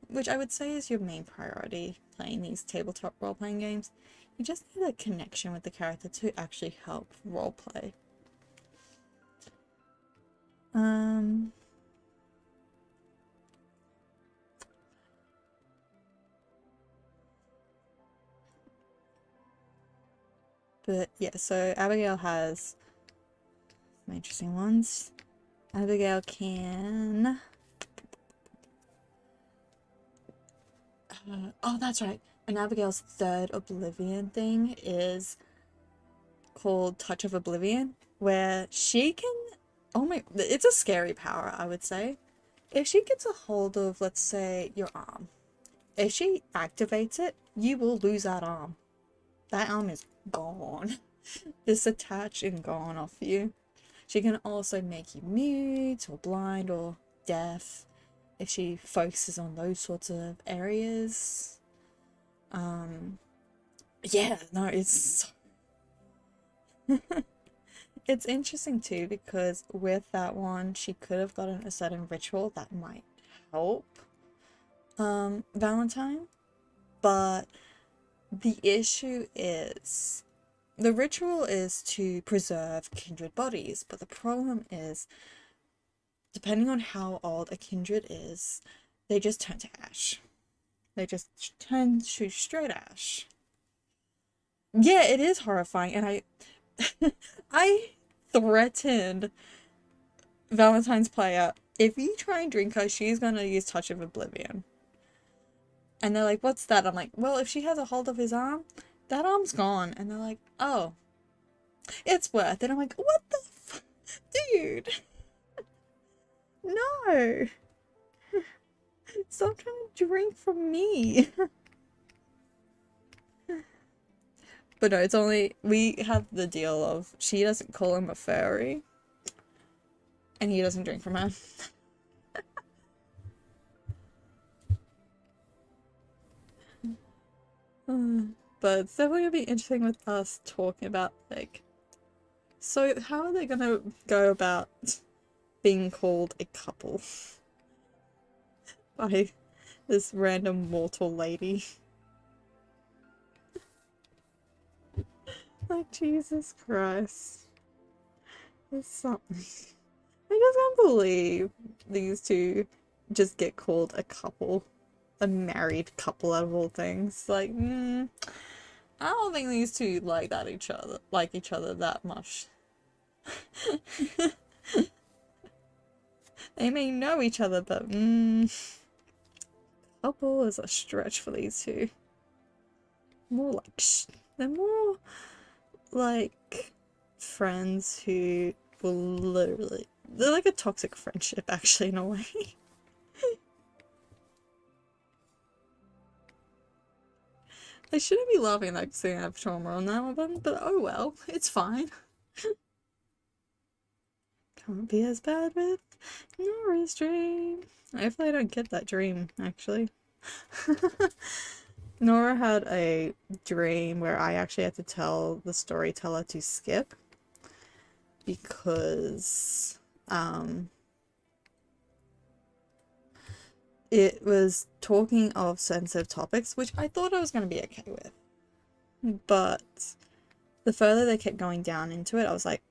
S1: which I would say is your main priority playing these tabletop role-playing games. You just need a connection with the character to actually help roleplay. But yeah, so Abigail has some interesting ones. Abigail can... oh, that's right. And Abigail's third Oblivion thing is called Touch of Oblivion, where she can... oh my... it's a scary power, I would say. If she gets a hold of, let's say, your arm, if she activates it, you will lose that arm. That arm is gone. Disattached and gone off you. She can also make you mute or blind or deaf if she focuses on those sorts of areas. Yeah, no, it's it's interesting too, because with that one she could have gotten a certain ritual that might help Valentine, but the issue is the ritual is to preserve kindred bodies, but the problem is, depending on how old a kindred is, they just turn to ash. They just turn to straight ash. Yeah, it is horrifying, and I threatened Valentine's player, if you try and drink her, she's gonna use Touch of Oblivion. And they're like, what's that? I'm like, well, if she has a hold of his arm, that arm's gone. And they're like, oh, it's worth it. I'm like, what the dude? No. Stop trying to drink from me. But no, it's only, we have the deal of, she doesn't call him a furry, and he doesn't drink from her. But it's definitely gonna be interesting with us talking about, like, so how are they gonna go about being called a couple by this random mortal lady? Like, Jesus Christ. It's something. I just can't believe these two just get called a couple. A married couple out of all things. Like, I don't think these two like each other that much. They may know each other, but couple is a stretch for these two. More like they're more like friends who will literally, they're like a toxic friendship, actually, in a way. I shouldn't be laughing like saying I have trauma on that one, but oh well, it's fine. Can't be as bad with Nora's dream. Hopefully I don't get that dream, actually. Nora had a dream where I actually had to tell the storyteller to skip because it was talking of sensitive topics, which I thought I was going to be okay with. But the further they kept going down into it, I was like,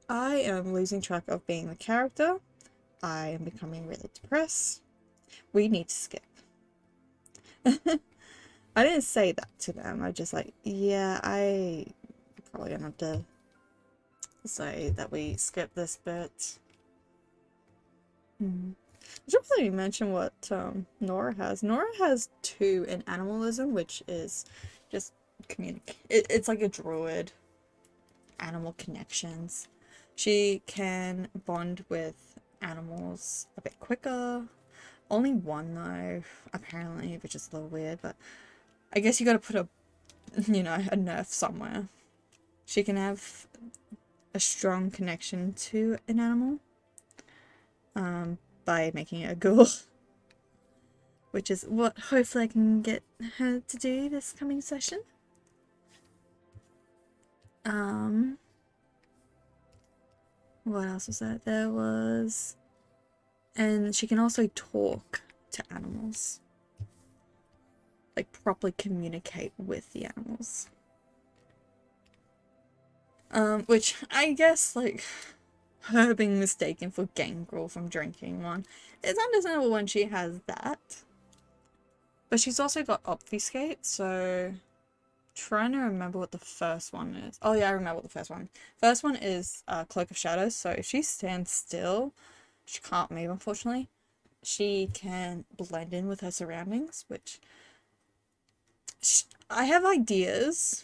S1: I am losing track of being the character. I am becoming really depressed. We need to skip. I didn't say that to them. I just like, yeah, I probably gonna have to say that we skip this bit. I should probably mention what Nora has. Nora has 2 in animalism, which is just communicate. It's like a druid. Animal connections. She can bond with animals a bit quicker. Only 1 though, apparently, which is a little weird, but I guess you gotta put a nerf somewhere. She can have a strong connection to an animal by making it a ghoul, which is what hopefully I can get her to do this coming session. what else was there? There was... And she can also talk to animals. Like, properly communicate with the animals. Which, I guess, like, her being mistaken for Gangrel from drinking one, it's understandable when she has that. But she's also got Obfuscate, so... Trying to remember what the first one is. Oh yeah, I remember what the first one. First one is Cloak of Shadows, so if she stands still, she can't move unfortunately. She can blend in with her surroundings, which... I have ideas.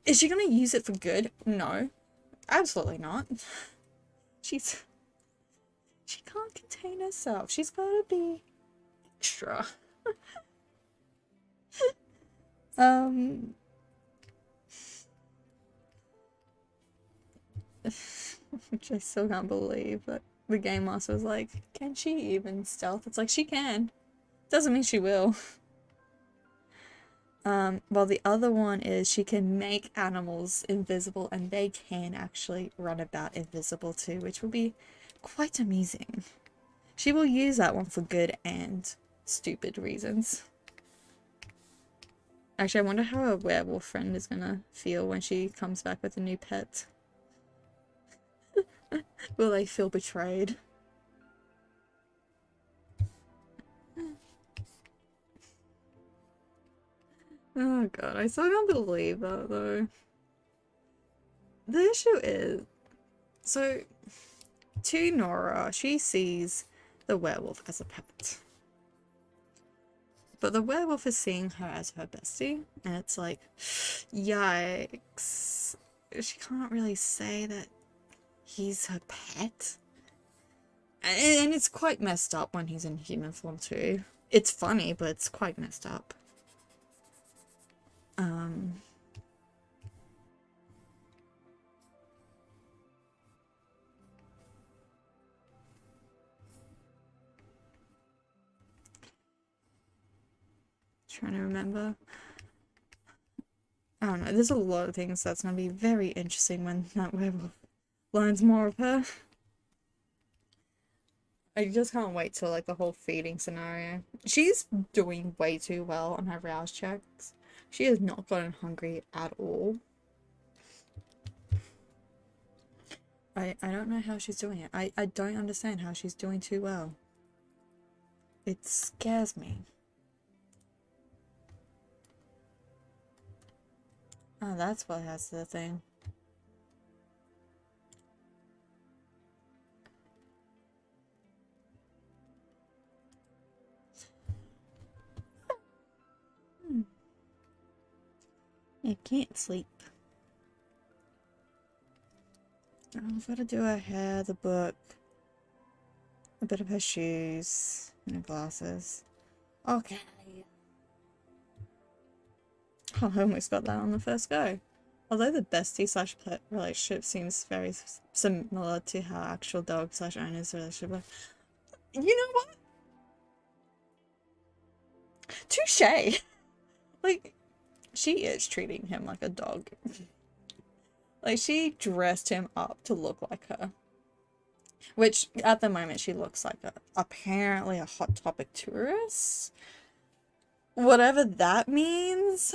S1: Is she gonna use it for good? No. Absolutely not. She can't contain herself. She's gotta be extra. Which I still can't believe that the game master was like, can she even stealth? It's like, she can. Doesn't mean she will. Well, the other one is she can make animals invisible and they can actually run about invisible too, which will be quite amusing. She will use that one for good and stupid reasons. Actually, I wonder how her werewolf friend is gonna feel when she comes back with a new pet. Will they feel betrayed? Oh god, I still can't believe that though. The issue is, so to Nora, she sees the werewolf as a pet. But the werewolf is seeing her as her bestie, and it's like, yikes. She can't really say that he's her pet. And it's quite messed up when he's in human form too. It's funny, but it's quite messed up. Trying to remember. I don't know, there's a lot of things that's going to be very interesting when that werewolf learns more of her. I just can't wait till like the whole feeding scenario. She's doing way too well on her rouse checks. She has not gotten hungry at all. I don't know how she's doing it. I don't understand how she's doing too well. It scares me. Oh, that's what has the thing. I can't sleep. I've got to do her hair, the book, a bit of her shoes, and her glasses. Okay. Oh, I almost got that on the first go. Although the bestie/pet relationship seems very similar to how actual dog/owner's relationship was. You know what? Touche! Like, she is treating him like a dog. Like, she dressed him up to look like her. Which, at the moment, she looks like apparently a Hot Topic tourist. Whatever that means.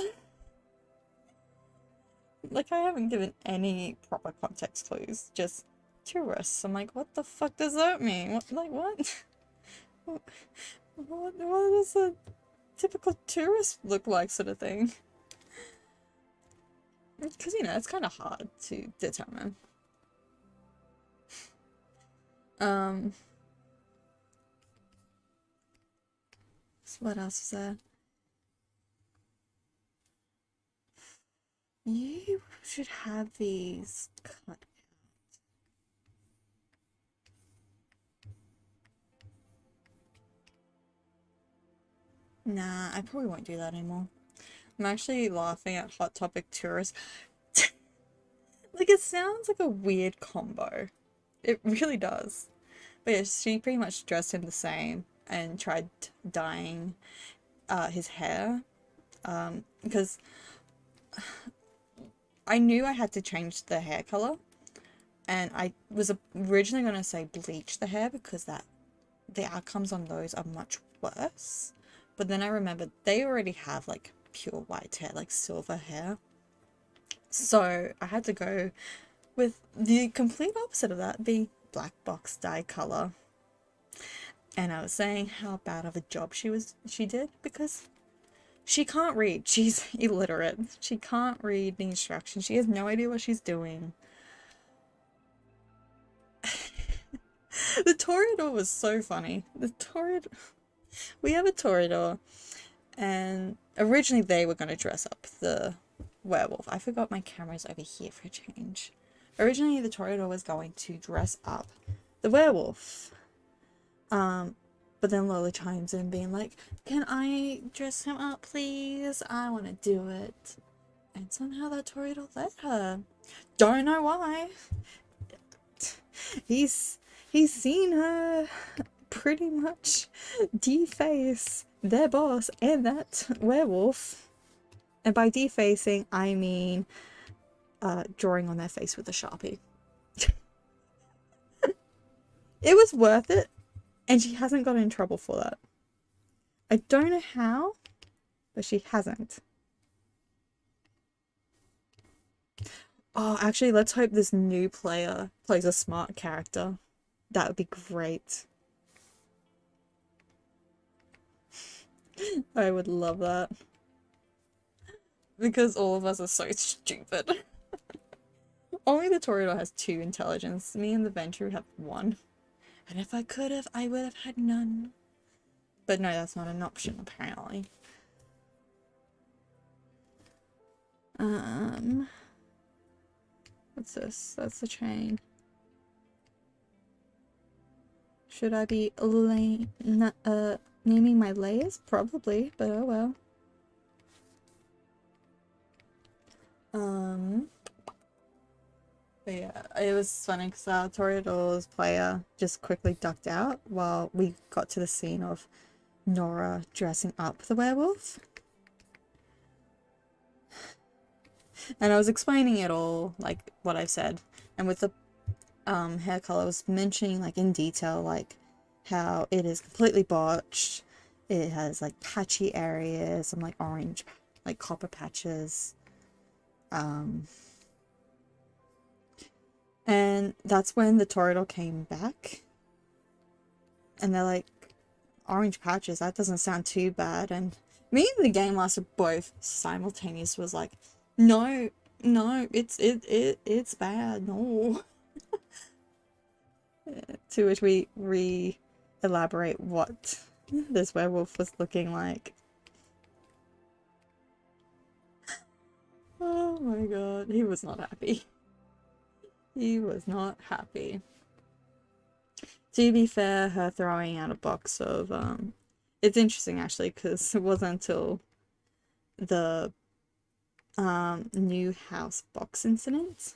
S1: Like, I haven't given any proper context clues. Just tourists. I'm like, what the fuck does that mean? What, like, what? What does a typical tourist look like, sort of thing? Because, you know, it's kind of hard to determine. So what else is there? You should have these cut out. Nah, I probably won't do that anymore. I'm actually laughing at Hot Topic tourists. Like, it sounds like a weird combo. It really does. But yeah, she pretty much dressed him the same and tried dyeing his hair. Because I knew I had to change the hair color, and I was originally going to say bleach the hair because the outcomes on those are much worse. But then I remembered they already have like pure white hair, like silver hair. So I had to go with the complete opposite of that, being black box dye color. And I was saying how bad of a job she did because she can't read. She's illiterate. She can't read the instructions. She has no idea what she's doing. The Toreador was so funny. We have a Toreador, and originally they were going to dress up the werewolf. I forgot my camera's over here for a change. Originally the Toreador was going to dress up the werewolf. But then Lola chimes in being like, can I dress him up, please? I want to do it. And somehow that Toreador let her. Don't know why. He's seen her pretty much deface their boss and that werewolf. And by defacing, I mean drawing on their face with a Sharpie. It was worth it. And she hasn't gotten in trouble for that. I don't know how, but she hasn't. Oh, actually, let's hope this new player plays a smart character. That would be great. I would love that. Because all of us are so stupid. Only the Toreador has 2 intelligence. Me and the Ventrue have 1. And if I could have, I would have had none. But no, that's not an option, apparently. What's this? That's the chain. Should I be naming my layers? Probably, but oh well. But yeah, it was funny because our Toreador's player just quickly ducked out while we got to the scene of Nora dressing up the werewolf. And I was explaining it all, like what I've said. And with the hair color, I was mentioning like in detail like how it is completely botched. It has like patchy areas, some like orange, like copper patches. And that's when the Toreador came back. And they're like, orange patches, that doesn't sound too bad. And me and the Game Master both simultaneously was like, no, it's bad, no. To which we re-elaborate what this werewolf was looking like. Oh my god, he was not happy. He was not happy. To be fair, her throwing out a box of, it's interesting actually, because it wasn't until the new house box incident,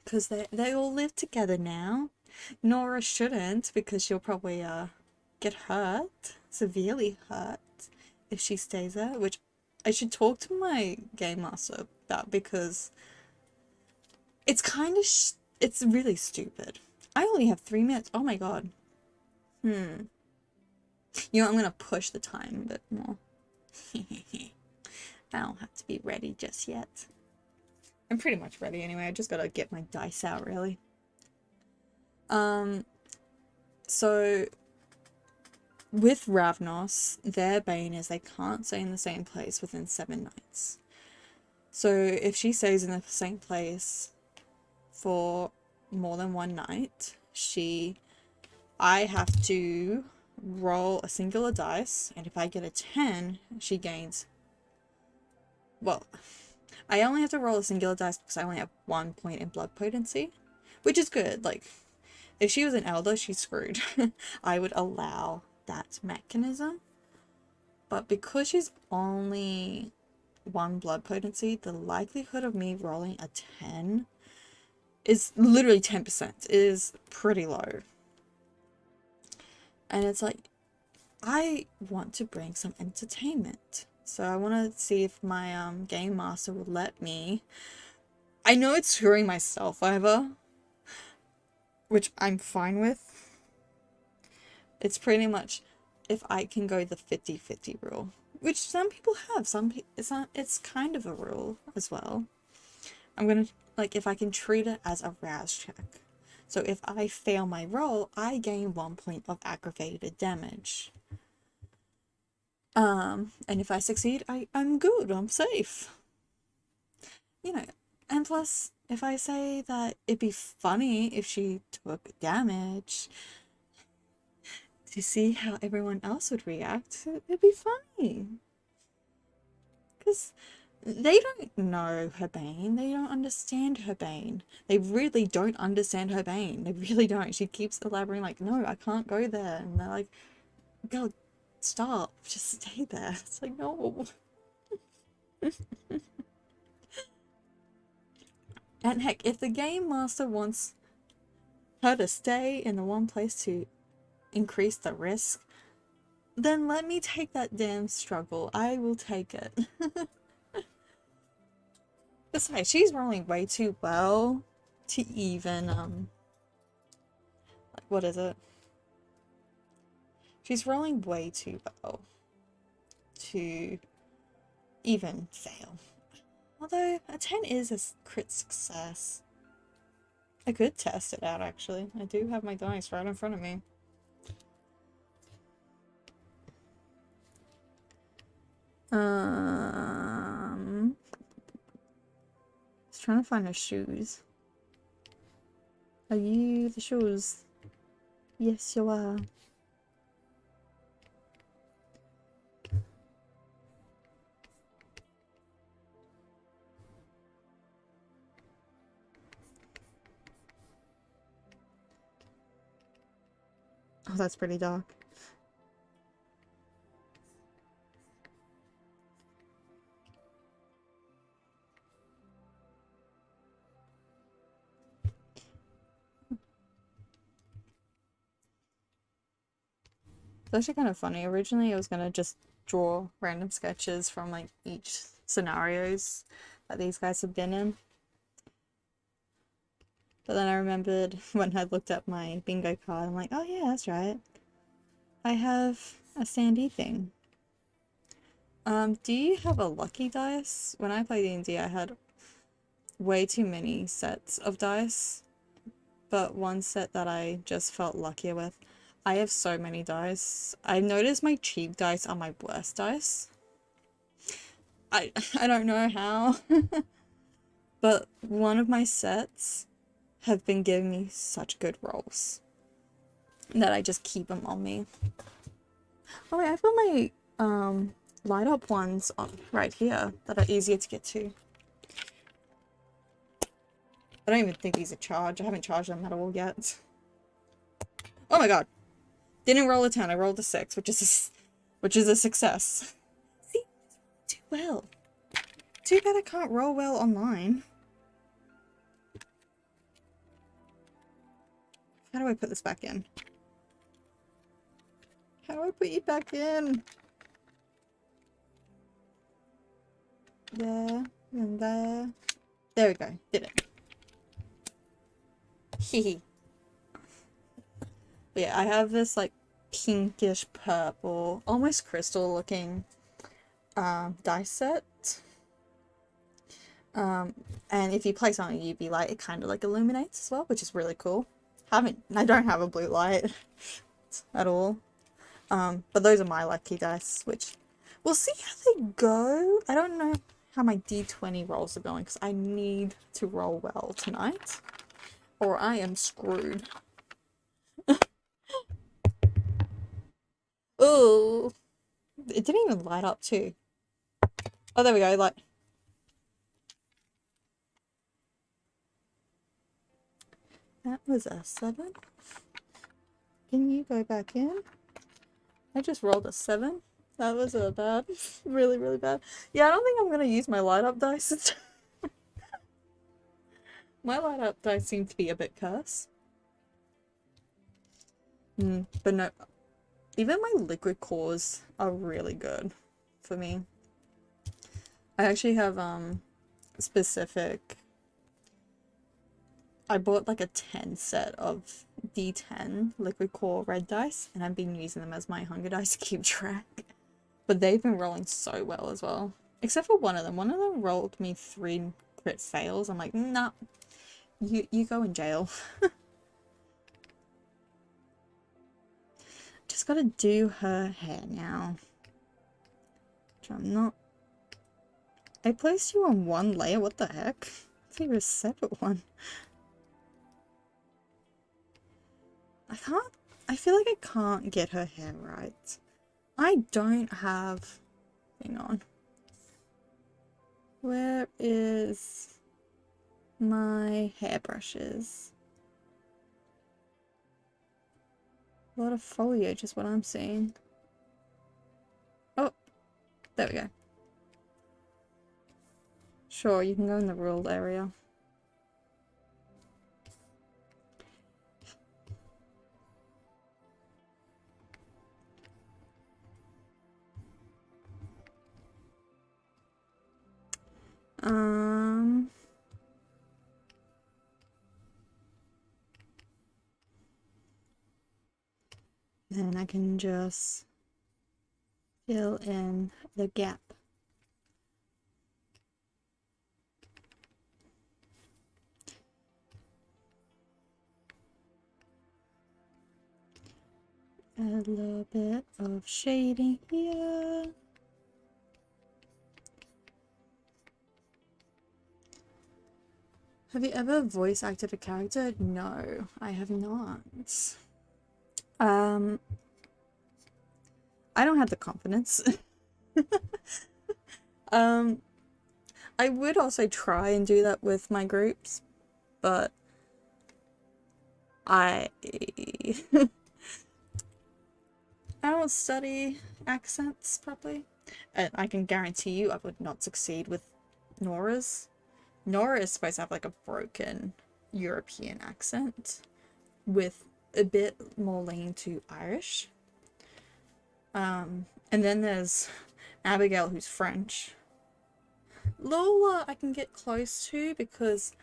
S1: because they all live together now. Nora shouldn't, because she'll probably get hurt, severely hurt, if she stays there, which I should talk to my game master about, because it's kind of it's really stupid. I only have 3 minutes. Oh my god. You know, I'm gonna push the time a bit more. I don't have to be ready just yet. I'm pretty much ready anyway. I just gotta get my dice out, really. So with Ravnos, their bane is they can't stay in the same place within 7 nights. So if she stays in the same place for more than 1 night, I have to roll a singular dice, and if I get a 10, she gains, well, I only have to roll a singular dice because I only have 1 point in blood potency, which is good. Like, if she was an elder, she's screwed. I would allow that mechanism, but because she's only 1 blood potency, the likelihood of me rolling a 10 is literally 10%. It is pretty low. And it's like, I want to bring some entertainment. So I want to see if my game master will let me I know it's screwing myself over, which I'm fine with. It's pretty much if I can go the 50-50 rule, which some people have. It's kind of a rule as well. I'm gonna, like, if I can treat it as a rouse check. So if I fail my roll, I gain 1 point of aggravated damage. And if I succeed, I'm good, I'm safe. You know, and plus, if I say that it'd be funny if she took damage to see how everyone else would react, it'd be funny. Because they don't know her bane, they don't understand her bane. They really don't understand her bane, they really don't. She keeps elaborating like, no, I can't go there. And they're like, girl, stop, just stay there. It's like, no. And heck, if the game master wants her to stay in the one place to increase the risk, then let me take that damn struggle. I will take it. Besides, she's rolling way too well to even, like, what is it? She's rolling way too well to even fail. Although, a 10 is a crit success. I could test it out, actually. I do have my dice right in front of me. Just trying to find her shoes. Are you the shoes? Yes, you are. Oh, that's pretty dark. It's actually kind of funny. Originally, I was gonna just draw random sketches from like each scenarios that these guys have been in. But then I remembered when I looked at my bingo card, I'm like, oh yeah, that's right. I have a Sandy thing. Do you have a lucky dice? When I played D&D, I had way too many sets of dice, but one set that I just felt luckier with. I have so many dice. I noticed my cheap dice are my worst dice. I don't know how, but one of my sets have been giving me such good rolls that I just keep them on me. Oh wait, I've got my light up ones on right here that are easier to get to. I don't even think these are charged. I haven't charged them at all yet. Oh my god. Didn't roll a 10, I rolled a 6, which is a success. See? Too well. Too bad I can't roll well online. How do I put this back in? How do I put you back in? There, and there. There we go. Did it. Hehe. Yeah, I have this like pinkish purple, almost crystal looking dice set. And if you place on a UV light, it kind of like illuminates as well, which is really cool. I don't have a blue light at all. But those are my lucky dice, which we'll see how they go. I don't know how my D20 rolls are going because I need to roll well tonight or I am screwed. Oh, it didn't even light up too. Oh, there we go, like. That was a 7. Can you go back in? I just rolled a 7. That was a bad. Really, really bad. Yeah, I don't think I'm gonna use my light up dice. My light up dice seem to be a bit cursed. But no. Even my liquid cores are really good for me. I actually have specific I bought like a 10 set of D10 liquid core red dice, and I've been using them as my hunger dice to keep track. But they've been rolling so well as well. Except for one of them. One of them rolled me 3 crit fails. I'm like, nah, you go in jail. Just gotta do her hair now. Which I'm not. I placed you on one layer, what the heck? I think it was a separate one. I feel like I can't get her hair right. I don't have, hang on. Where is my hairbrushes? A lot of foliage is what I'm seeing. Oh, there we go. Sure, you can go in the ruled area. Then I can just fill in the gap. A little bit of shading here. Have you ever voice acted a character? No, I have not. I don't have the confidence. I would also try and do that with my groups, but I don't study accents properly, and I can guarantee you I would not succeed with Nora's. Nora is supposed to have like a broken European accent with a bit more lean to Irish. And then there's Abigail, who's French. Lola I can get close to because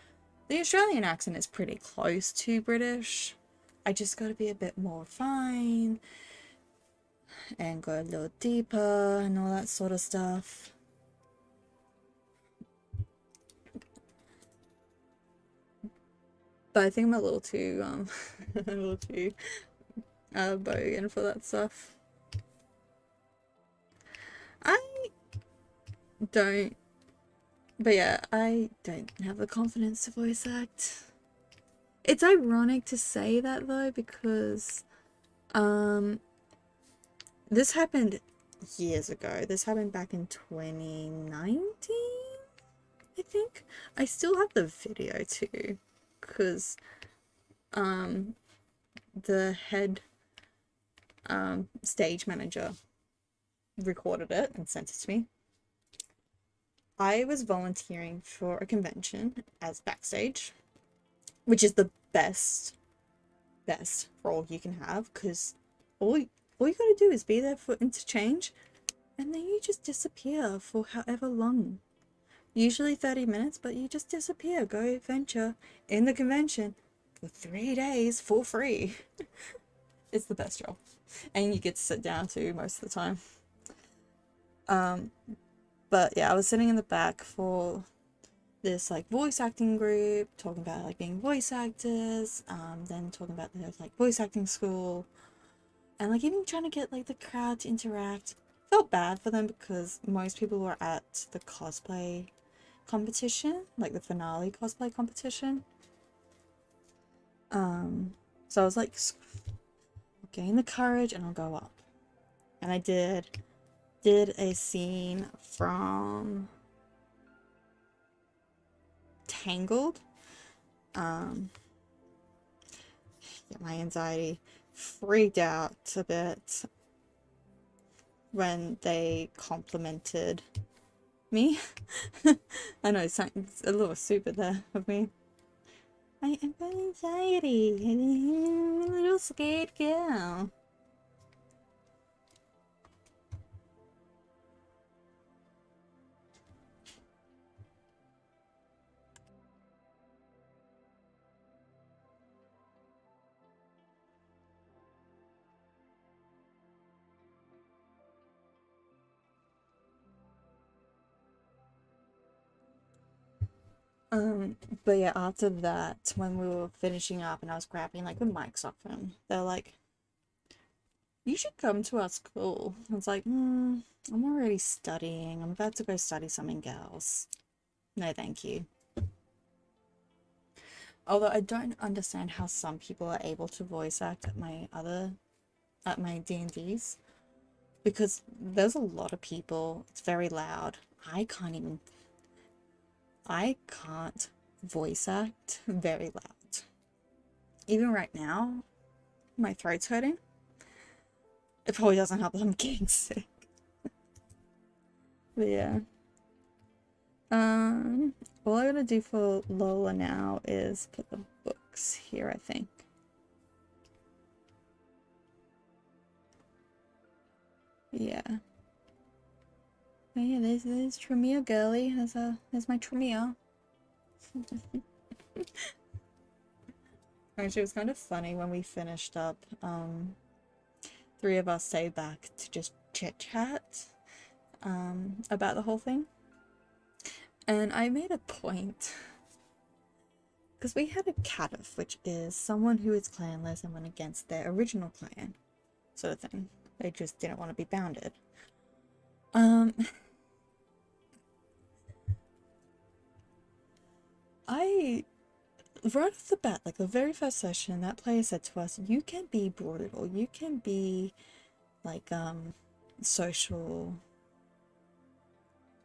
S1: the Australian accent is pretty close to British. I just gotta be a bit more fine and go a little deeper and all that sort of stuff. But I think I'm a little too bogan for that stuff. I don't, but yeah, I don't have the confidence to voice act. It's ironic to say that though, because this happened years ago. This happened back in 2019, I think. I still have the video too, because the head stage manager recorded it and sent it to me. I was volunteering for a convention as backstage, which is the best role you can have, because all you gotta do is be there for interchange, and then you just disappear for however long. Usually 30 minutes, but you just disappear. Go adventure in the convention for 3 days for free. It's the best job. And you get to sit down too most of the time. But yeah, I was sitting in the back for this like voice acting group, talking about like being voice actors, then talking about the like voice acting school, and like even trying to get like the crowd to interact. Felt bad for them because most people were at the cosplay competition, like the finale cosplay competition. So I was like, I'll gain the courage and I'll go up. And I did a scene from Tangled. Yeah, my anxiety freaked out a bit when they complimented me. I know it's a little stupid there of me. I am got anxiety. I'm a little scared girl. But yeah, after that, when we were finishing up and I was grabbing like the mics off him, they're like, you should come to our school. I was like, I'm already studying. I'm about to go study something else. No, thank you. Although I don't understand how some people are able to voice act at my D&Ds, because there's a lot of people. It's very loud. I can't voice act very loud. Even right now, my throat's hurting. It probably doesn't help that I'm getting sick. But yeah. All I gotta do for Lola now is put the books here, I think. Yeah. But yeah, there's Tremere girly. There's my Tremere. Actually, it was kind of funny when we finished up. Three of us stayed back to just chit chat about the whole thing. And I made a point, because we had a catif, which is someone who is clanless and went against their original clan, sort of thing. They just didn't want to be bounded. Right off the bat, like the very first session, that player said to us, you can be brutal, you can be like social,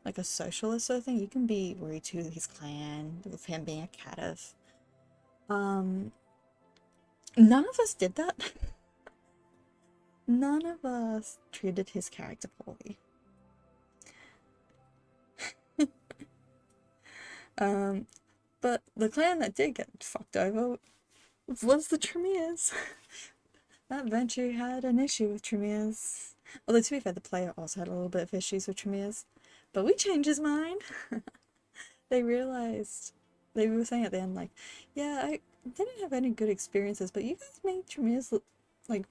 S1: like a socialist sort of thing. You can be rude to his clan with him being a catif. None of us did that. None of us treated his character poorly. But the clan that did get fucked over was the Tremeres. That venture had an issue with Tremeres. Although, to be fair, the player also had a little bit of issues with Tremeres. But we changed his mind. They realized, they were saying at the end, like, yeah, I didn't have any good experiences, but you guys made Tremeres look, like,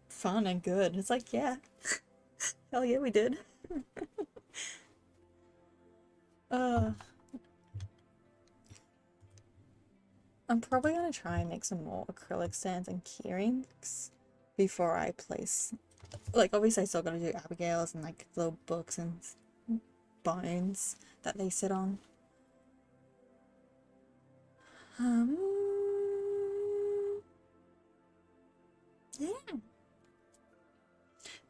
S1: fun and good. It's like, yeah. Hell yeah, we did. I'm probably gonna try and make some more acrylic stands and keyrings before I place. Like, obviously, I still gotta do Abigail's and like little books and bones that they sit on. Yeah. I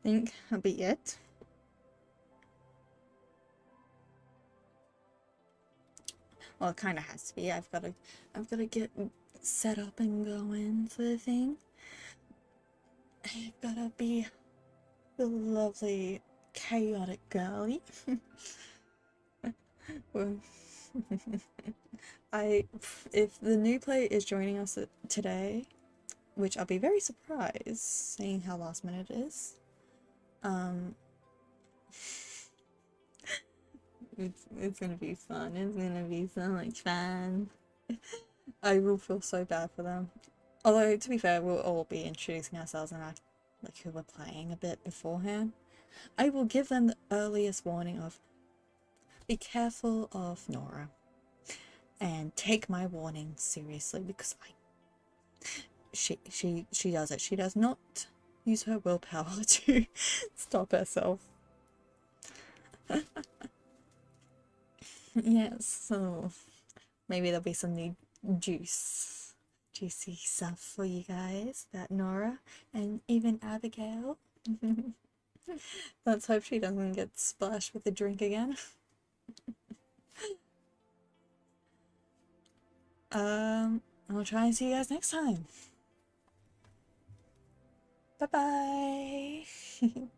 S1: think that'll be it. Well, it kind of has to be. I've got to get set up and going for the thing. I've got to be the lovely chaotic girly. If the new player is joining us today, which I'll be very surprised seeing how last minute it is. It's gonna be fun. It's gonna be so much fun. I will feel so bad for them. Although, to be fair, we'll all be introducing ourselves and like who we're playing a bit beforehand. I will give them the earliest warning of, be careful of Nora. And take my warning seriously, because she does it. She does not use her willpower to stop herself. Yes, so maybe there'll be some new juicy stuff for you guys about Nora and even Abigail. Let's hope she doesn't get splashed with a drink again. I'll try and see you guys next time. Bye bye.